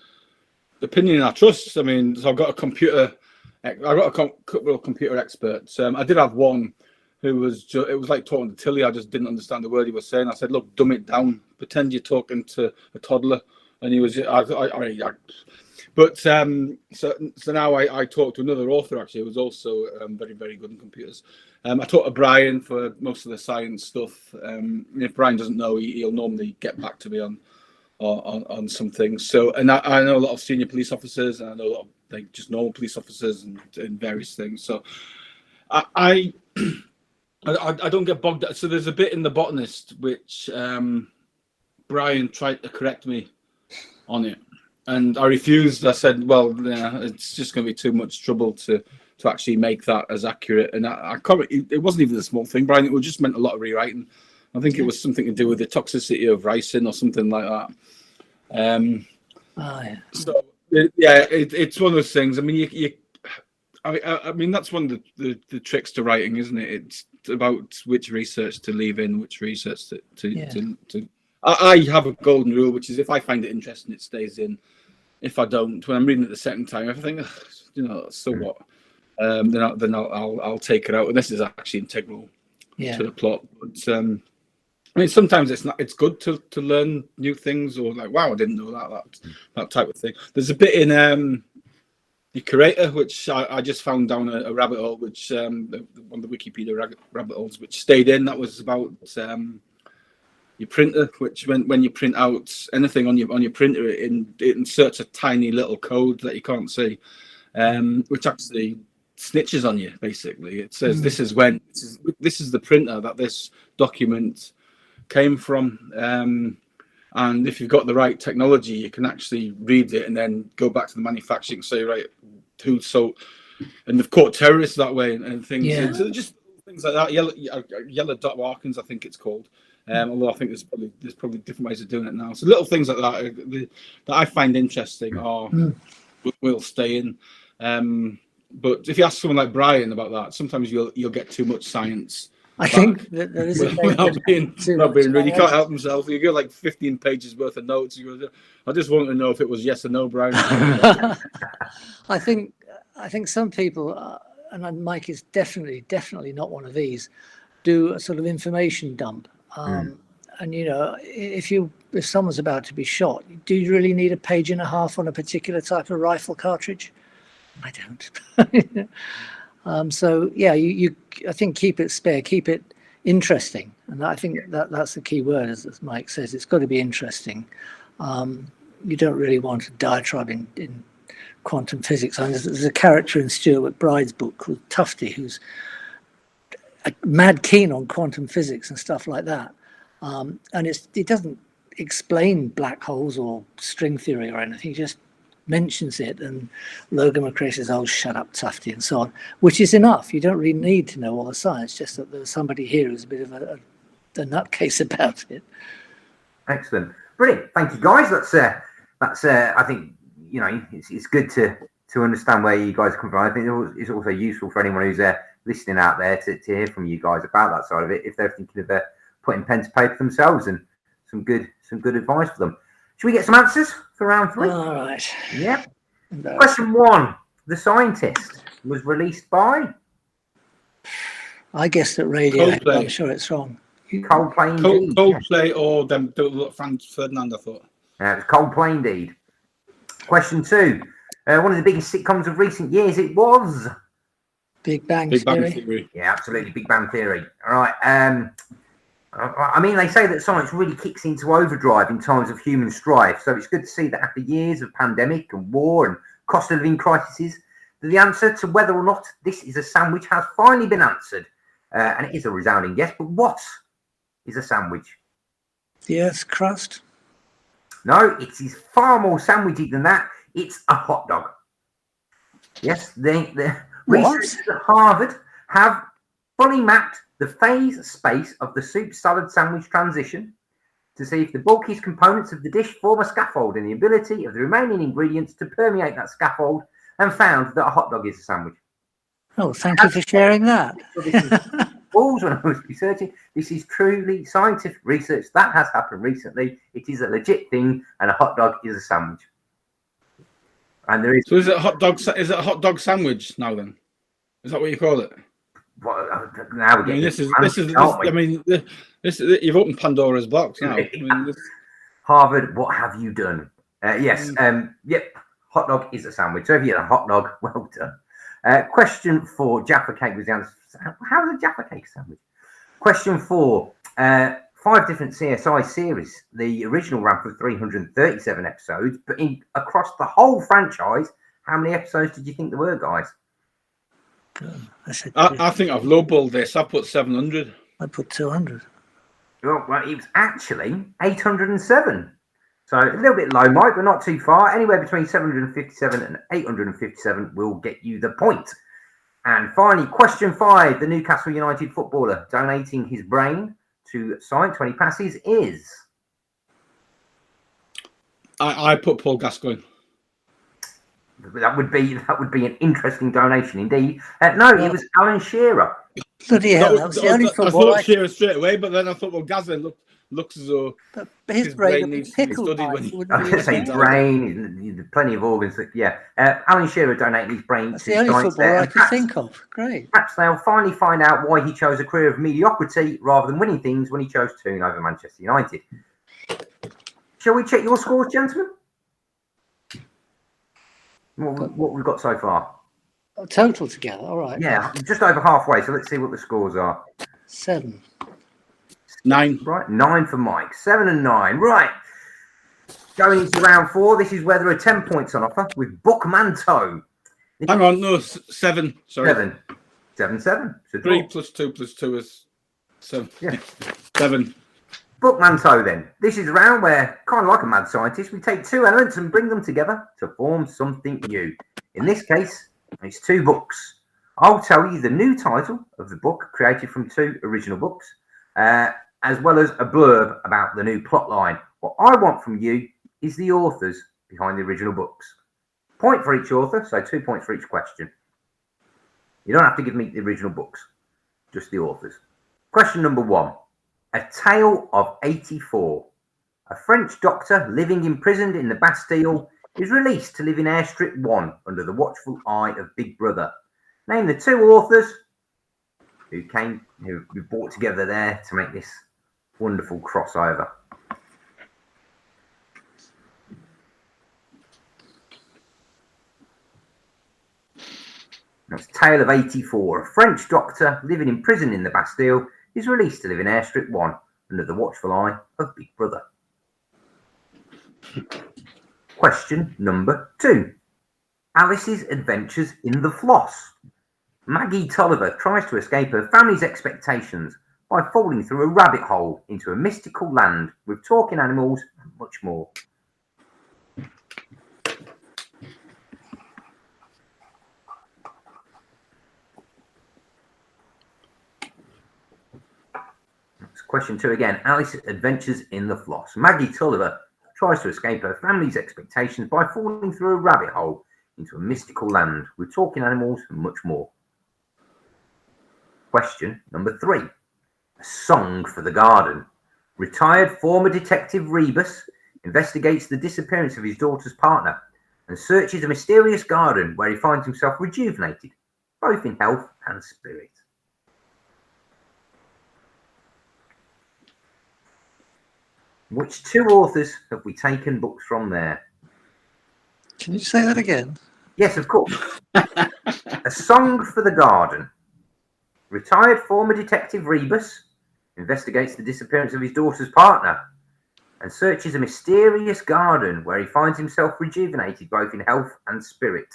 opinion I trust. So I've got a couple of computer experts. I did have one who was it was like talking to Tilly. I just didn't understand the word he was saying. I said, "Look, dumb it down. Pretend you're talking to a toddler." And he was, But so now I talk to another author actually, who was also very, very good in computers. I talk to Brian for most of the science stuff. If Brian doesn't know, he'll normally get back to me on some things. So, and I know a lot of senior police officers, and I know a lot of like just normal police officers and various things. So I don't get bogged down. So there's a bit in The Botanist which Brian tried to correct me on it, and I refused. I said, well, yeah, it's just going to be too much trouble to actually make that as accurate. And I can't, it wasn't even a small thing, Brian. It just meant a lot of rewriting. I think it was something to do with the toxicity of ricin or something like that. So yeah, it's one of those things. I mean, I mean that's one of the tricks to writing, isn't it? It's about which research to leave in, which research to. I have a golden rule, which is if I find it interesting, it stays in. If I don't, when I'm reading it the second time, I think, so what? Then I'll take it out. And this is actually integral to the plot. But I mean, sometimes it's good to learn new things, or like, wow, I didn't know that type of thing. There's a bit in the Curator, which I just found down a rabbit hole, which one of the Wikipedia rabbit holes, which stayed in. That was about your printer, which when you print out anything on your printer, it inserts a tiny little code that you can't see, which actually snitches on you. Basically, it says this is the printer that this document came from, and if you've got the right technology, you can actually read it and then go back to the manufacturing and say, right, and they've caught terrorists that way and things. Yeah. So just things like that. Yellow dot markings, I think it's called. Although I think there's probably different ways of doing it now. So little things like that that I find interesting will stay in. But if you ask someone like Brian about that, sometimes you'll get too much science. I think that there is without being rude. He can't help himself. You get like 15 pages worth of notes. You go, I just want to know if it was yes or no, Brian. I think some people, and Mike is definitely not one of these, do a sort of information dump. And if someone's about to be shot, do you really need a page and a half on a particular type of rifle cartridge? I don't. So yeah, I think keep it spare, keep it interesting, and I think that's the key word, as Mike says. It's got to be interesting. You don't really want a diatribe in quantum physics. I mean, there's a character in Stuart McBride's book called Tufty who's mad keen on quantum physics and stuff like that, and it doesn't explain black holes or string theory or anything. He just mentions it, and Logan McCrae says, "Oh, shut up, Tufty," and so on, which is enough. You don't really need to know all the science, just that there's somebody here who's a bit of a nutcase about it. Excellent, brilliant. Thank you, guys. That's I think it's good to understand where you guys come from. I think it's also useful for anyone who's listening out there to hear from you guys about that side of it, if they're thinking of putting pen to paper themselves, and some good advice for them. Should we get some answers for round 3? All right. Yeah. Question 1. The Scientist was released by? I guessed at radio. I'm sure it's wrong. Coldplay indeed. Coldplay or them Franz Ferdinand, I thought. It was Coldplay indeed. Question 2. One of the biggest sitcoms of recent years, it was? Big Bang Theory. Yeah, absolutely. Big Bang Theory. All right. I mean, they say that science really kicks into overdrive in times of human strife. So it's good to see that after years of pandemic and war and cost of living crises, that the answer to whether or not this is a sandwich has finally been answered. And it is a resounding yes. But what is a sandwich? The Earth's crust? No, it is far more sandwichy than that. It's a hot dog. Yes, the researchers at Harvard have fully mapped the phase space of the soup salad sandwich transition to see if the bulkiest components of the dish form a scaffold and the ability of the remaining ingredients to permeate that scaffold, and found that a hot dog is a sandwich. Oh, thank you for sharing that. Balls when I was researching. This is truly scientific research that has happened recently. It is a legit thing, and a hot dog is a sandwich. And there is. So is it a hot dog? Is it a hot dog sandwich now? Then is that what you call it? Well, now we're you've opened Pandora's box now. Harvard, what have you done? Yes. Yep. Hot dog is a sandwich. So if you had a hot dog, well done. Question 4. Jaffa cake was the answer. How is a Jaffa cake a sandwich? Question 4. 5 different CSI series. The original ran for 337 episodes, but across the whole franchise, how many episodes did you think there were, guys? I think I've lowballed this. I put 700. I put 200. Well, it was actually 807. So a little bit low, Mike, but not too far. Anywhere between 757 and 857 will get you the point. And finally, question 5. The Newcastle United footballer donating his brain to science when he passes is? I put Paul Gascoigne. That would be an interesting donation indeed. No, it was Alan Shearer. Bloody hell, that was the only football I thought Shearer straight away, but then I thought, well, Gascoigne looks as though his brain needs to be studied. I was going to say brain, plenty of organs. Alan Shearer donated his brain That's to the only science footballer there. I could think of. Great. Perhaps they'll finally find out why he chose a career of mediocrity rather than winning things when he chose Toon over Manchester United. Shall we check your scores, gentlemen? What we've got so far? Total together, all right. Yeah, just over halfway. So let's see what the scores are. 7. 9. Right, 9 for Mike. 7 and 9. Right. Going into round 4, this is where there are 10 points on offer with Bookmanto. Hang on, no, 7. Sorry. 7. So 3 plus 2 plus 2 is 7. Yeah. 7. Bookmanto then. This is a round where, kind of like a mad scientist, we take 2 elements and bring them together to form something new. In this case, it's 2 books. I'll tell you the new title of the book, created from 2 original books, as well as a blurb about the new plot line. What I want from you is the authors behind the original books. Point for each author, so 2 points for each question. You don't have to give me the original books, just the authors. Question number 1. A Tale of 84. A French doctor living imprisoned in the Bastille is released to live in Airstrip 1 under the watchful eye of Big Brother. Name the 2 authors who brought together there to make this wonderful crossover. That's Tale of 84. A French doctor living in prison in the Bastille is released to live in Airstrip 1 under the watchful eye of Big Brother. Question number 2. Alice's Adventures in the Floss. Maggie Tolliver tries to escape her family's expectations by falling through a rabbit hole into a mystical land with talking animals and much more. Question 2 again. Alice's Adventures in the Floss. Maggie Tolliver tries to escape her family's expectations by falling through a rabbit hole into a mystical land with talking animals and much more. Question number 3. A Song for the Garden. Retired former detective Rebus investigates the disappearance of his daughter's partner and searches a mysterious garden where he finds himself rejuvenated, both in health and spirit. Which 2 authors have we taken books from there? Can you say that again? Yes, of course. A Song for the Garden. Retired former detective Rebus investigates the disappearance of his daughter's partner and searches a mysterious garden where he finds himself rejuvenated both in health and spirit.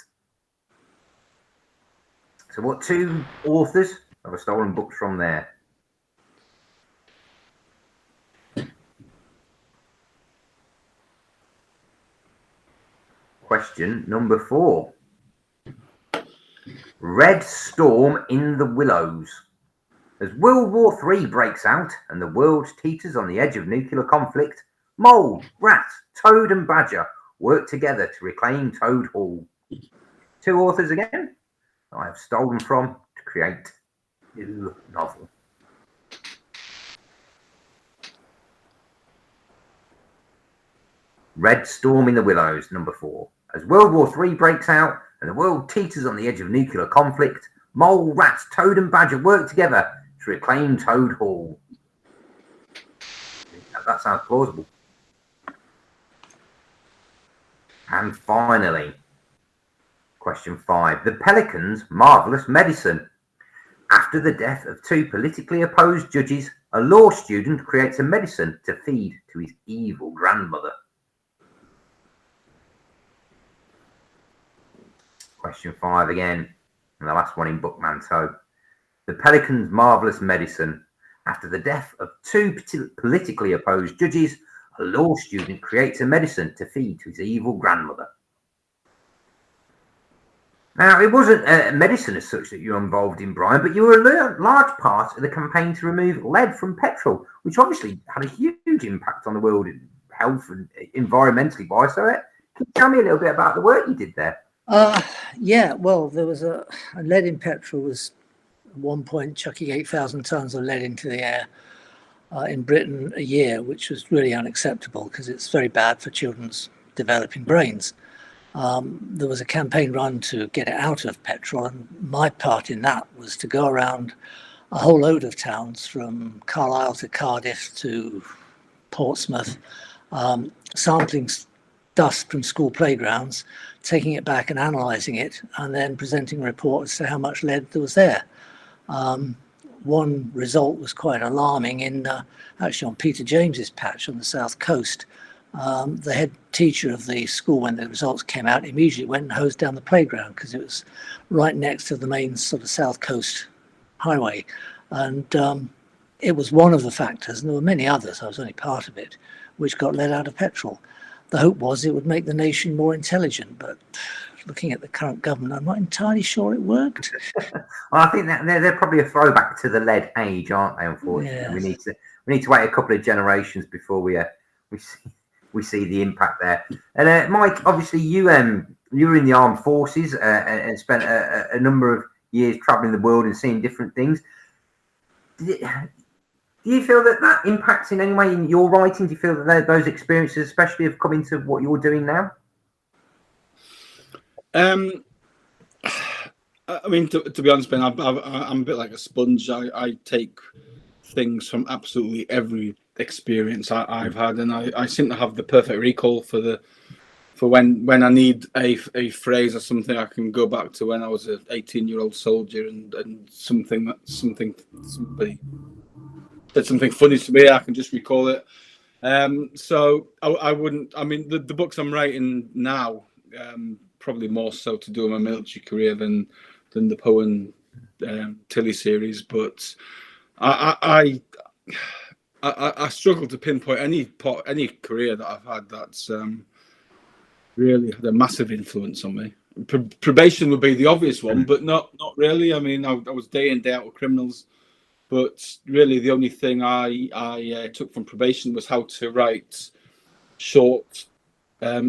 So what 2 authors have I stolen books from there? Question number 4. Red Storm in the Willows. As World War III breaks out and the world teeters on the edge of nuclear conflict, Mole, Rat, Toad and Badger work together to reclaim Toad Hall. 2 authors again I have stolen from to create a new novel. Red Storm in the Willows, number 4. As World War III breaks out and the world teeters on the edge of nuclear conflict, Mole, Rat, Toad and Badger work together to reclaim Toad Hall. That sounds plausible. And finally, Question 5. The Pelican's Marvellous Medicine. After the death of 2 politically opposed judges, a law student creates a medicine to feed to his evil grandmother. Question 5 again, and the last one in Bookmanto. The Pelican's Marvellous Medicine. After the death of 2 politically opposed judges, a law student creates a medicine to feed to his evil grandmother. Now, it wasn't medicine as such that you were involved in, Brian, but you were a large part of the campaign to remove lead from petrol, which obviously had a huge impact on the world in health and environmentally wise. So, can you tell me a little bit about the work you did there? Yeah, well, there was a lead in petrol was at one point chucking 8,000 tons of lead into the air in Britain a year, which was really unacceptable because it's very bad for children's developing brains. There was a campaign run to get it out of petrol, and my part in that was to go around a whole load of towns from Carlisle to Cardiff to Portsmouth, sampling dust from school playgrounds, taking it back and analysing it, and then presenting a report as to how much lead there was there. One result was quite alarming actually on Peter James's patch on the south coast. The head teacher of the school, when the results came out, immediately went and hosed down the playground because it was right next to the main sort of south coast highway. And it was one of the factors, and there were many others, I was only part of it, which got lead out of petrol. The hope was it would make the nation more intelligent, but looking at the current government, I'm not entirely sure it worked. Well, I think that they're probably a throwback to the lead age, aren't they? Unfortunately, yes. we need to wait a couple of generations before we see the impact there. And Mike, obviously you were in the armed forces and spent a number of years traveling the world and seeing different things. Do you feel that impacts in any way in your writing? Do you feel that those experiences especially have come into what you're doing now? I mean, to be honest, Ben, I'm a bit like a sponge. I take things from absolutely every experience I've had, and I seem to have the perfect recall for when I need a phrase or something. I can go back to when I was an 18-year-old soldier and somebody said something funny to me. I can just recall it. So I wouldn't. I mean, the books I'm writing now, probably more so to do with my military career than the Poe and Tilly series, but I struggle to pinpoint any career that I've had that's really had a massive influence on me. Probation would be the obvious one, but not really. I mean, I was day in, day out with criminals, but really the only thing I took from probation was how to write short,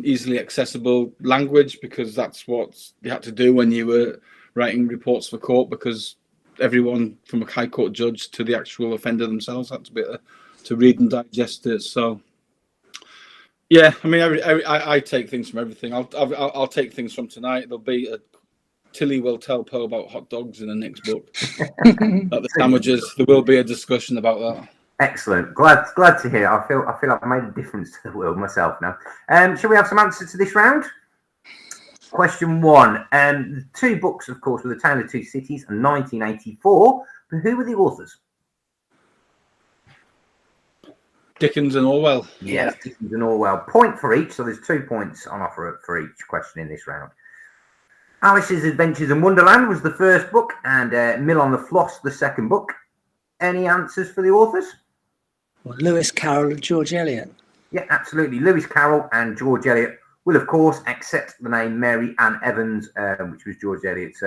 easily accessible language, because that's what you had to do when you were writing reports for court, because everyone from a high court judge to the actual offender themselves had to be able to read and digest it. So yeah, I mean, I take things from everything. I'll take things from tonight. There'll be Tilly will tell Poe about hot dogs in the next book. At the sandwiches, there will be a discussion about that. Excellent. Glad to hear. I feel like I made a difference to the world myself now. Shall we have some answers to this round? Question 1. The 2 books, of course, were The Tale of Two Cities and 1984. But who were the authors? Dickens and Orwell. Yes, yeah. Dickens and Orwell. Point for each. So there's 2 points on offer for each question in this round. Alice's Adventures in Wonderland was the first book, and Mill on the Floss the second book. Any answers for the authors? Well, Lewis Carroll and George Eliot. Yeah, absolutely. Lewis Carroll and George Eliot will, of course, accept the name Mary Ann Evans, which was George Eliot's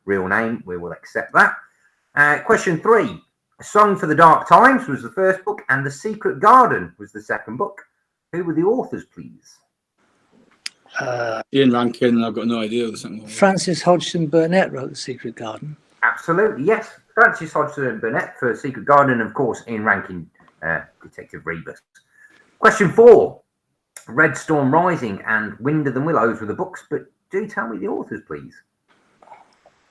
real name. We will accept that. Question 3. A Song for the Dark Times was the first book, and The Secret Garden was the second book. Who were the authors, please? Ian Rankin. I've got no idea. Francis Hodgson Burnett wrote The Secret Garden. Absolutely, yes. Francis Hodgson Burnett for Secret Garden, and of course, Ian Rankin, Detective Rebus. Question 4. Red Storm Rising and Winder Than Willows were the books, but do tell me the authors, please.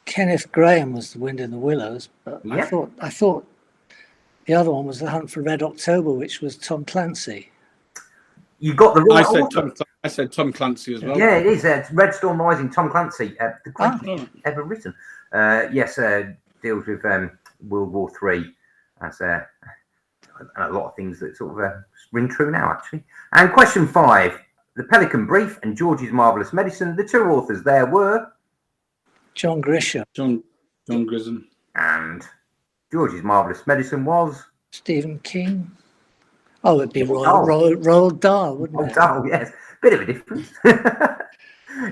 Kenneth Grahame was The Wind in the Willows, but yep. I thought the other one was The Hunt for Red October, which was Tom Clancy. You got the right I said Tom Clancy as well. Yeah, it is. It's Red Storm Rising, Tom Clancy, the greatest ever written. Yes, deals with World War III. That's a lot of things that sort of ring true now, actually. And question 5. The Pelican Brief and George's Marvellous Medicine. The two authors there were... John Grisham. John Grisham. And George's Marvellous Medicine was... Stephen King. Oh, it'd be Roald Dahl, wouldn't it? Roald Dahl, yes. Bit of a difference.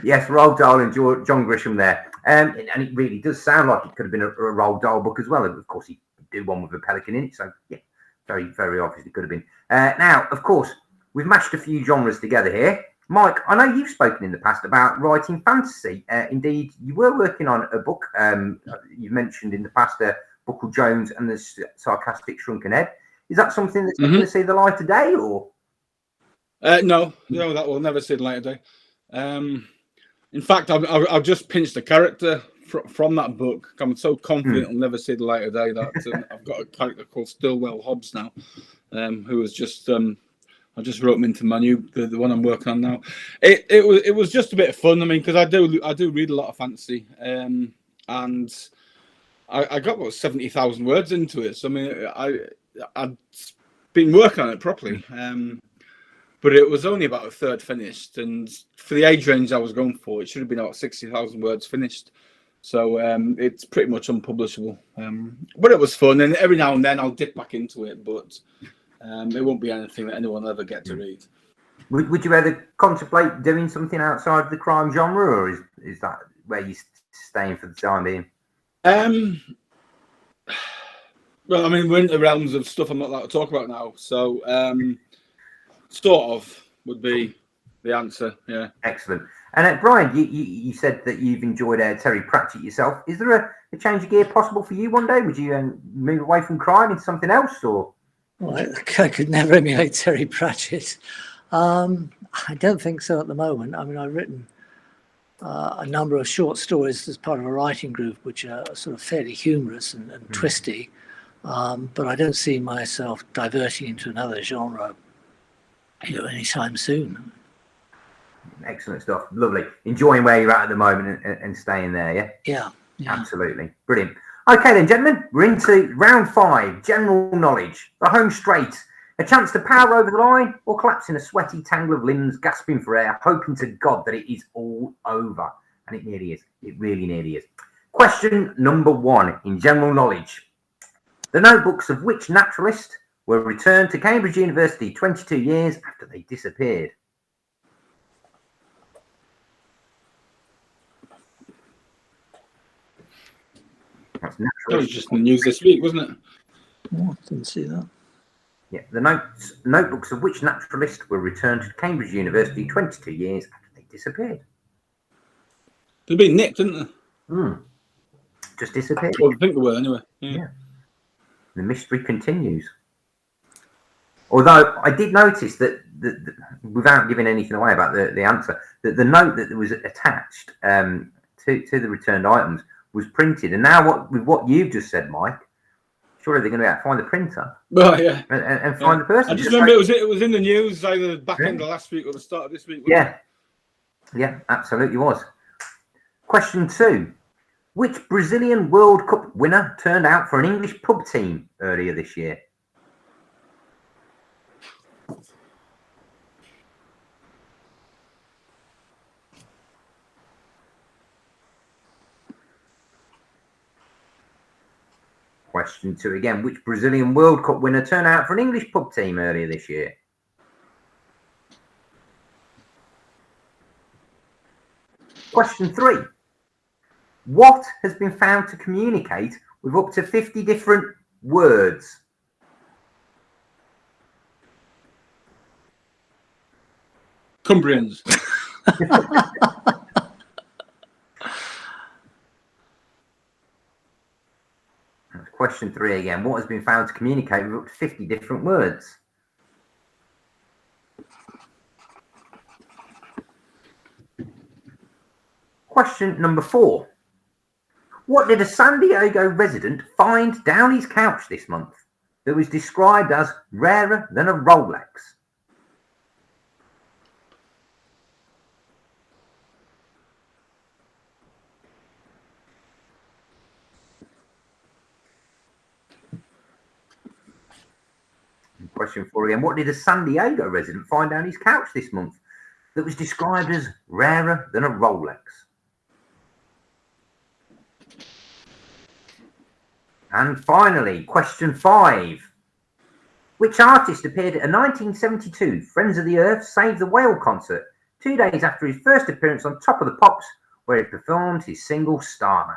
Yes, Roald Dahl and John Grisham there. And it really does sound like it could have been a Roald Dahl book as well. And of course, he did one with a pelican in it. So, yeah, very, very obviously could have been. Now, of course, we've mashed a few genres together here. Mike, I know you've spoken in the past about writing fantasy. Indeed, you were working on a book. You mentioned in the past Buckle Jones and the Sarcastic Shrunken Head. Is that something that's going to see the light of day, or? No, that will never see the light of day. In fact, I've just pinched a character from that book. I'm so confident it'll never see the light of day that I've got a character called Stillwell Hobbs now, who was just I just wrote him into my new the one I'm working on now. It was just a bit of fun. I mean, because I do read a lot of fantasy, and I got about 70,000 words into it. So I mean, I'd been working on it properly. But it was only about a third finished, and for the age range I was going for, it should have been about 60,000 words finished. So it's pretty much unpublishable. But it was fun, and every now and then I'll dip back into it, but it won't be anything that anyone will ever get to read. Would you ever contemplate doing something outside the crime genre, or is that where you're staying for the time being? Well, I mean, we're in the realms of stuff I'm not allowed to talk about now, so... sort of would be the answer, yeah. Excellent. And Brian, you said that you've enjoyed Terry Pratchett yourself. Is there a change of gear possible for you one day? Would you move away from crime into something else, or? Well, I could never emulate Terry Pratchett. I don't think so at the moment. I mean, I've written a number of short stories as part of a writing group, which are sort of fairly humorous and twisty, but I don't see myself diverting into another genre anytime soon. Excellent stuff. Lovely. Enjoying where you're at the moment and staying there, yeah? Yeah. Absolutely. Brilliant. Okay then, gentlemen, we're into round 5, general knowledge. The home straight. A chance to power over the line or collapse in a sweaty tangle of limbs, gasping for air, hoping to God that it is all over. And it nearly is. It really nearly is. Question number 1 in general knowledge. The notebooks of which naturalist were returned to Cambridge University 22 years after they disappeared? That was just in the news this week, wasn't it? Oh, didn't see that. Yeah, the notebooks of which naturalist were returned to Cambridge University 22 years after they disappeared? They've been nicked, didn't they? Just disappeared. Well, I think they were anyway. Yeah. The mystery continues. Although I did notice that, without giving anything away about the answer, that the note that was attached to the returned items was printed. And now, with what you've just said, Mike, surely they're going to be able to find the printer. Well, yeah. And find the person. I just remember it was in the news either the back end of last week or the start of this week. Yeah. Yeah, absolutely was. Question 2. Which Brazilian World Cup winner turned out for an English pub team earlier this year? Question 2 again. Which Brazilian World Cup winner turned out for an English pub team earlier this year? Question 3. What has been found to communicate with up to 50 different words? Cumbrians. Question 3 again. What has been found to communicate with up to 50 different words? Question number 4. What did a San Diego resident find down his couch this month that was described as rarer than a Rolex? question for you. And what did a San Diego resident find on his couch this month that was described as rarer than a Rolex? And finally, question 5. Which artist appeared at a 1972 Friends of the Earth Save the Whale concert 2 days after his first appearance on Top of the Pops, where he performed his single Starman?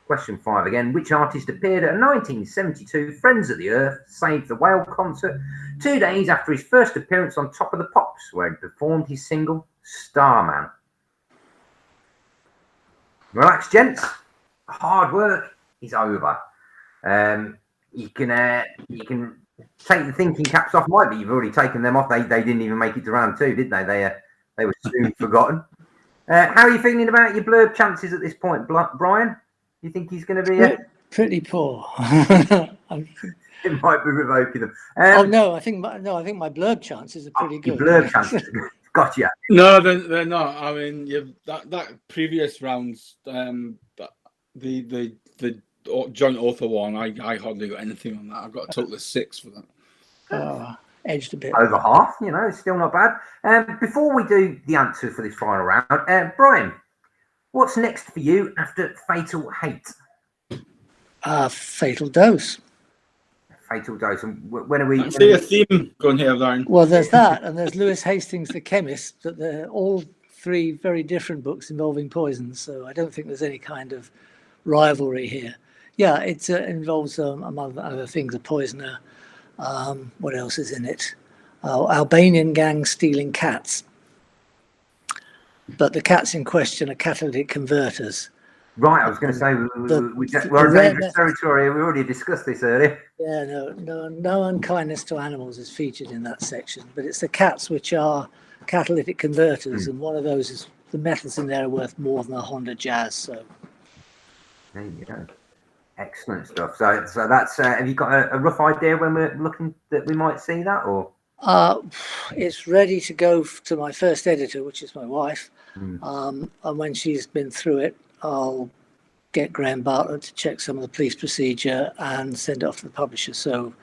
Question 5 again. Which artist appeared at a 1972 Friends of the Earth Save the Whale concert 2 days after his first appearance on Top of the Pops, where he performed his single Starman? Relax, gents. Hard work is over. You can take the thinking caps off, Mike, but you've already taken them off. They didn't even make it to round 2, did they? They were soon forgotten. How are you feeling about your blurb chances at this point, Brian? You think he's going to be pretty poor? It might be revoking them. I think my blurb chances are pretty good. Your blurb chances, gotcha. No, they're not. I mean, that previous rounds, the joint author one, I hardly got anything on that. I've got a total of 6 for that. Edged a bit. Over half, it's still not bad. Before we do the answer for this final round, Brian, what's next for you after Fatal Hate? Fatal Dose. Fatal Dose. And when are we? I see a theme going here, Lauren. Well, there's that, and there's Lewis Hastings, the chemist. That they're all 3 very different books involving poisons. So I don't think there's any kind of rivalry here. Yeah, it involves among other things a poisoner. What else is in it? Albanian gang stealing cats. But the cats in question are catalytic converters. Right, I was going to say we're in dangerous territory. We already discussed this earlier. Yeah, no unkindness to animals is featured in that section, but it's the cats which are catalytic converters, and one of those is the metals in there are worth more than a Honda Jazz. So there you go. Excellent stuff. So that's. Have you got a rough idea when we're looking that we might see that, or? It's ready to go to my first editor, which is my wife. And when she's been through it, I'll get Graham Bartlett to check some of the police procedure and send it off to the publisher. So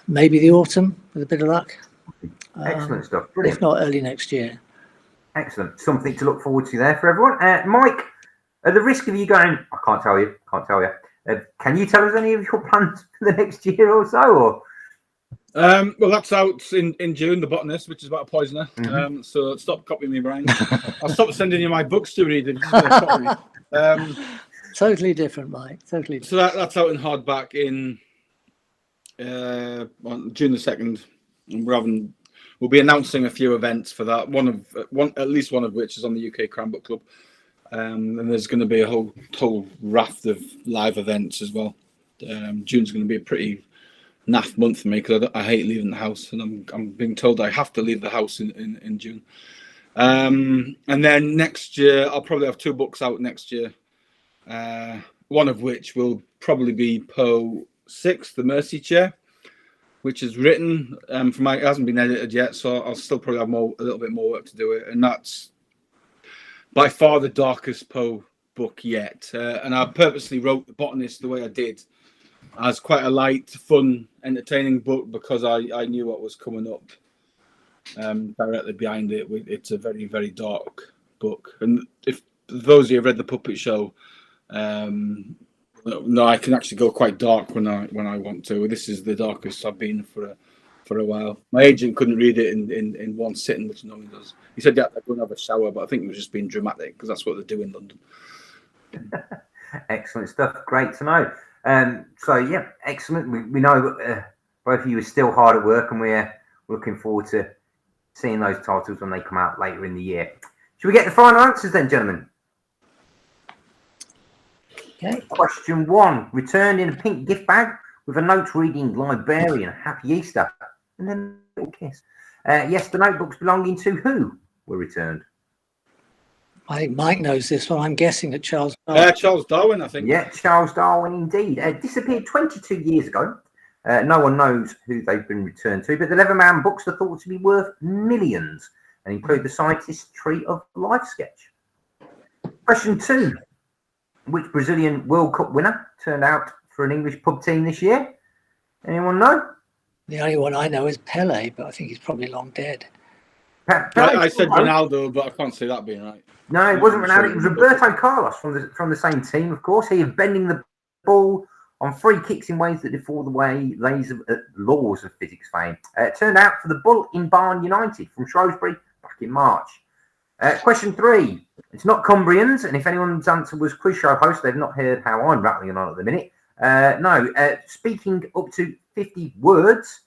maybe the autumn with a bit of luck. Excellent stuff. Brilliant. If not early next year. Excellent. Something to look forward to there for everyone. Mike, at the risk of you going, I can't tell you. Can you tell us any of your plans for the next year or so? Or? Well, that's out in June, The Botanist, which is about a poisoner. So stop copying me, Brian. I'll stop sending you my books to read. Totally different, Mike. Totally different. So that's out in hardback on June the 2nd. And we'll be announcing a few events for that. At least one of which is on the UK Craven Book Club. And there's going to be a whole raft of live events as well. June's going to be a pretty naff month for me because I hate leaving the house, and I'm being told I have to leave the house in June. And then next year I'll probably have 2 books out next year. One of which will probably be Poe 6, The Mercy Chair, which is written it hasn't been edited yet, so I'll still probably have a little bit more work to do it, and that's by far the darkest Poe book yet. And I purposely wrote The Botanist the way I did, as quite a light, fun, entertaining book because I knew what was coming up directly behind it. It's a very, very dark book. And if those of you have read The Puppet Show, no, I can actually go quite dark when I want to. This is the darkest I've been for a while. My agent couldn't read it in one sitting, which no one does. He said, yeah, they're going to have a shower, but I think it was just being dramatic because that's what they do in London. Excellent stuff. Great to know. So yeah, excellent. We know both of you are still hard at work, and we're looking forward to seeing those titles when they come out later in the year. Should we get the final answers then, gentlemen? Okay. Question 1: returned in a pink gift bag with a note reading "Librarian, Happy Easter," and then a little kiss. Yes, the notebooks belonging to who were returned? I think Mike knows this one. I'm guessing at Charles Darwin. Charles Darwin, I think. Yeah, Charles Darwin indeed. Disappeared 22 years ago. No one knows who they've been returned to, but the Leatherman books are thought to be worth millions. and include the scientist's Tree of Life sketch. Question 2. Which Brazilian World Cup winner turned out for an English pub team this year? Anyone know? The only one I know is Pele, but I think he's probably long dead. I said Ronaldo, but I can't see that being right. No, it wasn't Ronaldo. It was Roberto Carlos from the same team, of course. He is bending the ball on free kicks in ways that defy the laws of physics fame. It turned out for the Bull in Barn United from Shrewsbury back in March. Question 3. It's not Cumbrians, and if anyone's answer was quiz show host, they've not heard how I'm rattling on at the minute. Speaking up to 50 words.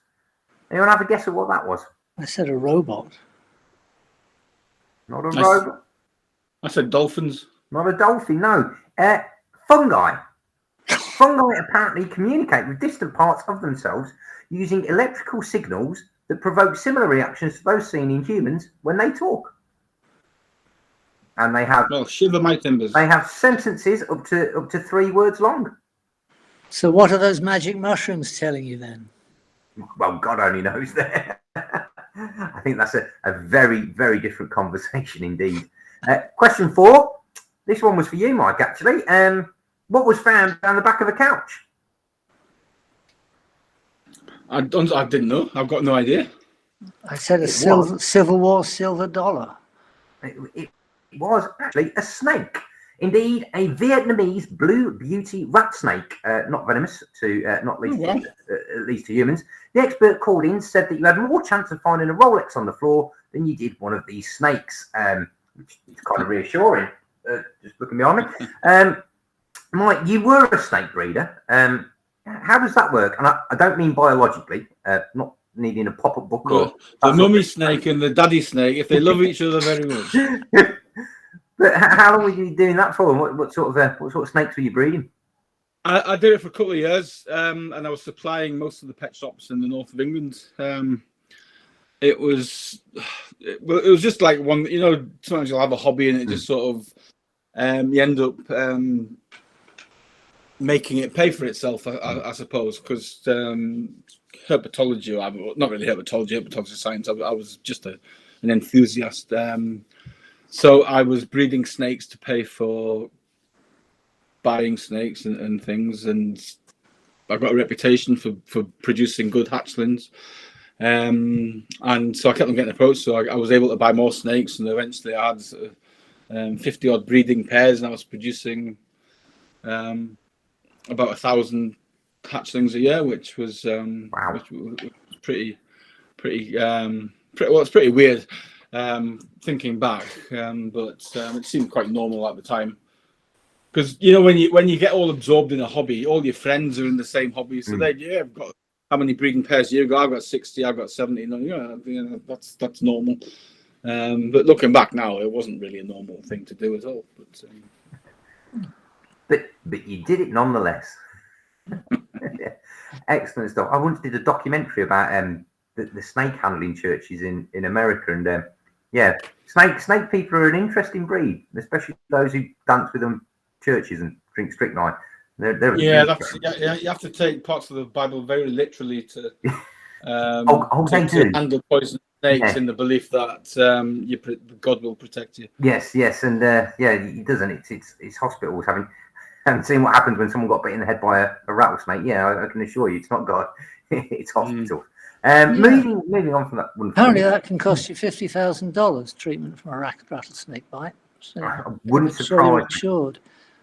Anyone have a guess of what that was? I said a robot. Not a robot. I said dolphins. Not a dolphin, no. Fungi. Fungi apparently communicate with distant parts of themselves using electrical signals that provoke similar reactions to those seen in humans when they talk. And they have shiver my timbers. They have sentences up to 3 words long. So what are those magic mushrooms telling you then? Well, God only knows there. I think that's a very, very different conversation indeed. Question 4. This one was for you, Mike, actually. What was found down the back of a couch? I didn't know. I've got no idea. I said a Civil War silver dollar. It was actually a snake. Indeed, a Vietnamese blue beauty rat snake, not venomous at least to humans. The expert called in said that you had more chance of finding a Rolex on the floor than you did one of these snakes, which is kind of reassuring. Just looking behind me. Mike, you were a snake breeder. How does that work? And I don't mean biologically, not needing a pop-up book. No, the mummy snake and the daddy snake, if they love each other very much. But how long were you doing that for? And what sort of snakes were you breeding? I did it for a couple of years, and I was supplying most of the pet shops in the north of England. It was just like one. Sometimes you'll have a hobby and it just sort of you end up making it pay for itself, I suppose, because herpetology, not really herpetology science. I was just an enthusiast. So I was breeding snakes to pay for buying snakes and things, and I got a reputation for producing good hatchlings. And so I kept on getting approached. So I was able to buy more snakes, and eventually I had 50 odd breeding pairs, and I was producing about 1,000 hatchlings a year, which was wow. Which was pretty. Well, it's pretty weird. Thinking back, but it seemed quite normal at the time, because when you get all absorbed in a hobby, all your friends are in the same hobby, so I've got how many breeding pairs you've got? I've got 60, I've got 70. That's normal. But looking back now, it wasn't really a normal thing to do at all. But you did it nonetheless. Excellent stuff. I once did a documentary about the snake handling churches in America, and snake people are an interesting breed, especially those who dance with them churches and drink strychnine. You have to take parts of the Bible very literally to handle poison snakes in the belief that God will protect you. Yes, and he doesn't. It's hospitals having seen what happens when someone got bit in the head by a rattlesnake. Yeah, I can assure you, it's not God. It's hospitals. Moving on from that one. Apparently, that can cost you $50,000 treatment from a rattlesnake bite. So I wouldn't surprise me.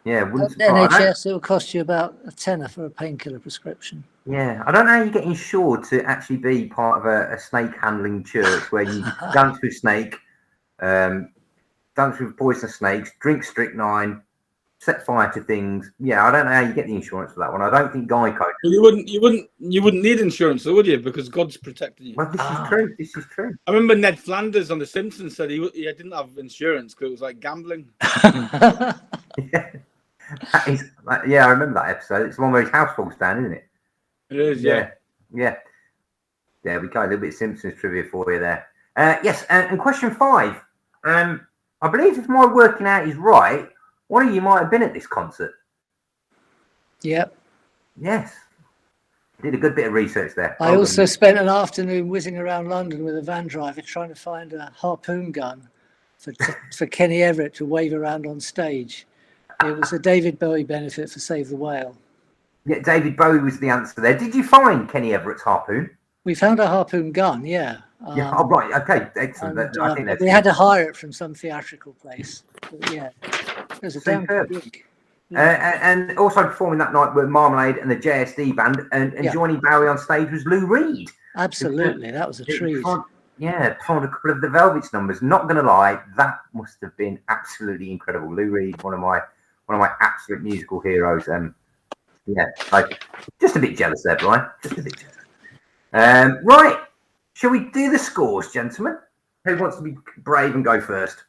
Yeah, wouldn't surprise me. NHS, it will cost you about £10 for a painkiller prescription. Yeah, I don't know how you get insured to actually be part of a snake handling church where you dance with snake, dance with poisonous snakes, drink strychnine, set fire to things. Yeah, I don't know how you get the insurance for that one. I don't think Geico. Well, you wouldn't need insurance, though, would you? Because God's protecting you. Well, this is true. This is true. I remember Ned Flanders on The Simpsons said he didn't have insurance because it was like gambling. I remember that episode. It's the one where his house falls down, isn't it? It is, yeah. There we go. A little bit of Simpsons trivia for you there. Yes, and question 5. I believe if my working out is right, one of you might have been at this concert. Yep. Yes. Did a good bit of research there. I also spent an afternoon whizzing around London with a van driver trying to find a harpoon gun for Kenny Everett to wave around on stage. It was a David Bowie benefit for Save the Whale. Yeah, David Bowie was the answer there. Did you find Kenny Everett's harpoon? We found a harpoon gun, yeah. Yeah. Oh, right. Okay. Excellent. And, I think that's we had to hire it from some theatrical place. But yeah, it was a damn good gig. And also performing that night with Marmalade and the JSD band, and joining Bowie on stage was Lou Reed. Absolutely, that was a treat. Performed a couple of the Velvets numbers. Not going to lie, that must have been absolutely incredible. Lou Reed, one of my absolute musical heroes. Yeah, just a bit jealous there, Brian. Just a bit jealous. Right, shall we do the scores, gentlemen? Who wants to be brave and go first?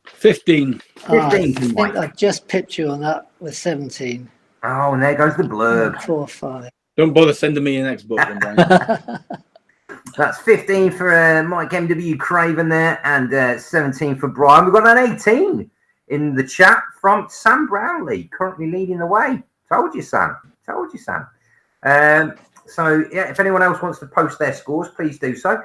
15. 15. I think I just pipped you on that with 17. Oh, and there goes the blurb. 4, 5. Don't bother sending me your next book, then, Brian. That's 15 for Mike MW Craven there, and 17 for Brian. We've got an 18 in the chat from Sam Brownlee, currently leading the way. Told you, Sam. Told you, Sam. So, yeah, if anyone else wants to post their scores, please do so.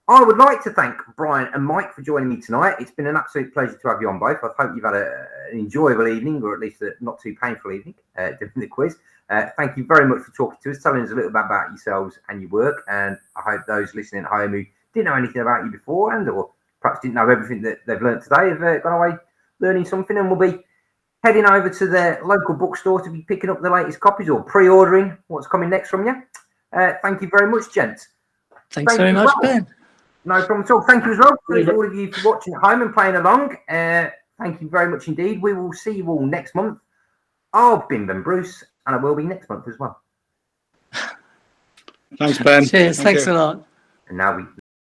I would like to thank Brian and Mike for joining me tonight. It's been an absolute pleasure to have you on both. I hope you've had an enjoyable evening, or at least a not too painful evening doing the quiz. Thank you very much for talking to us, telling us a little bit about yourselves and your work. And I hope those listening at home who didn't know anything about you beforehand, or perhaps didn't know everything that they've learned today, have gone away learning something, and will be heading over to their local bookstore to be picking up the latest copies or pre-ordering what's coming next from you. Thank you very much, gents. Thanks very much, Ben. No problem at all. Thank you as well for all of you for watching at home and playing along. Thank you very much indeed. We will see you all next month. I've been Ben Bruce, and I will be next month as well. Thanks, Ben. Cheers. Thanks a lot. And now we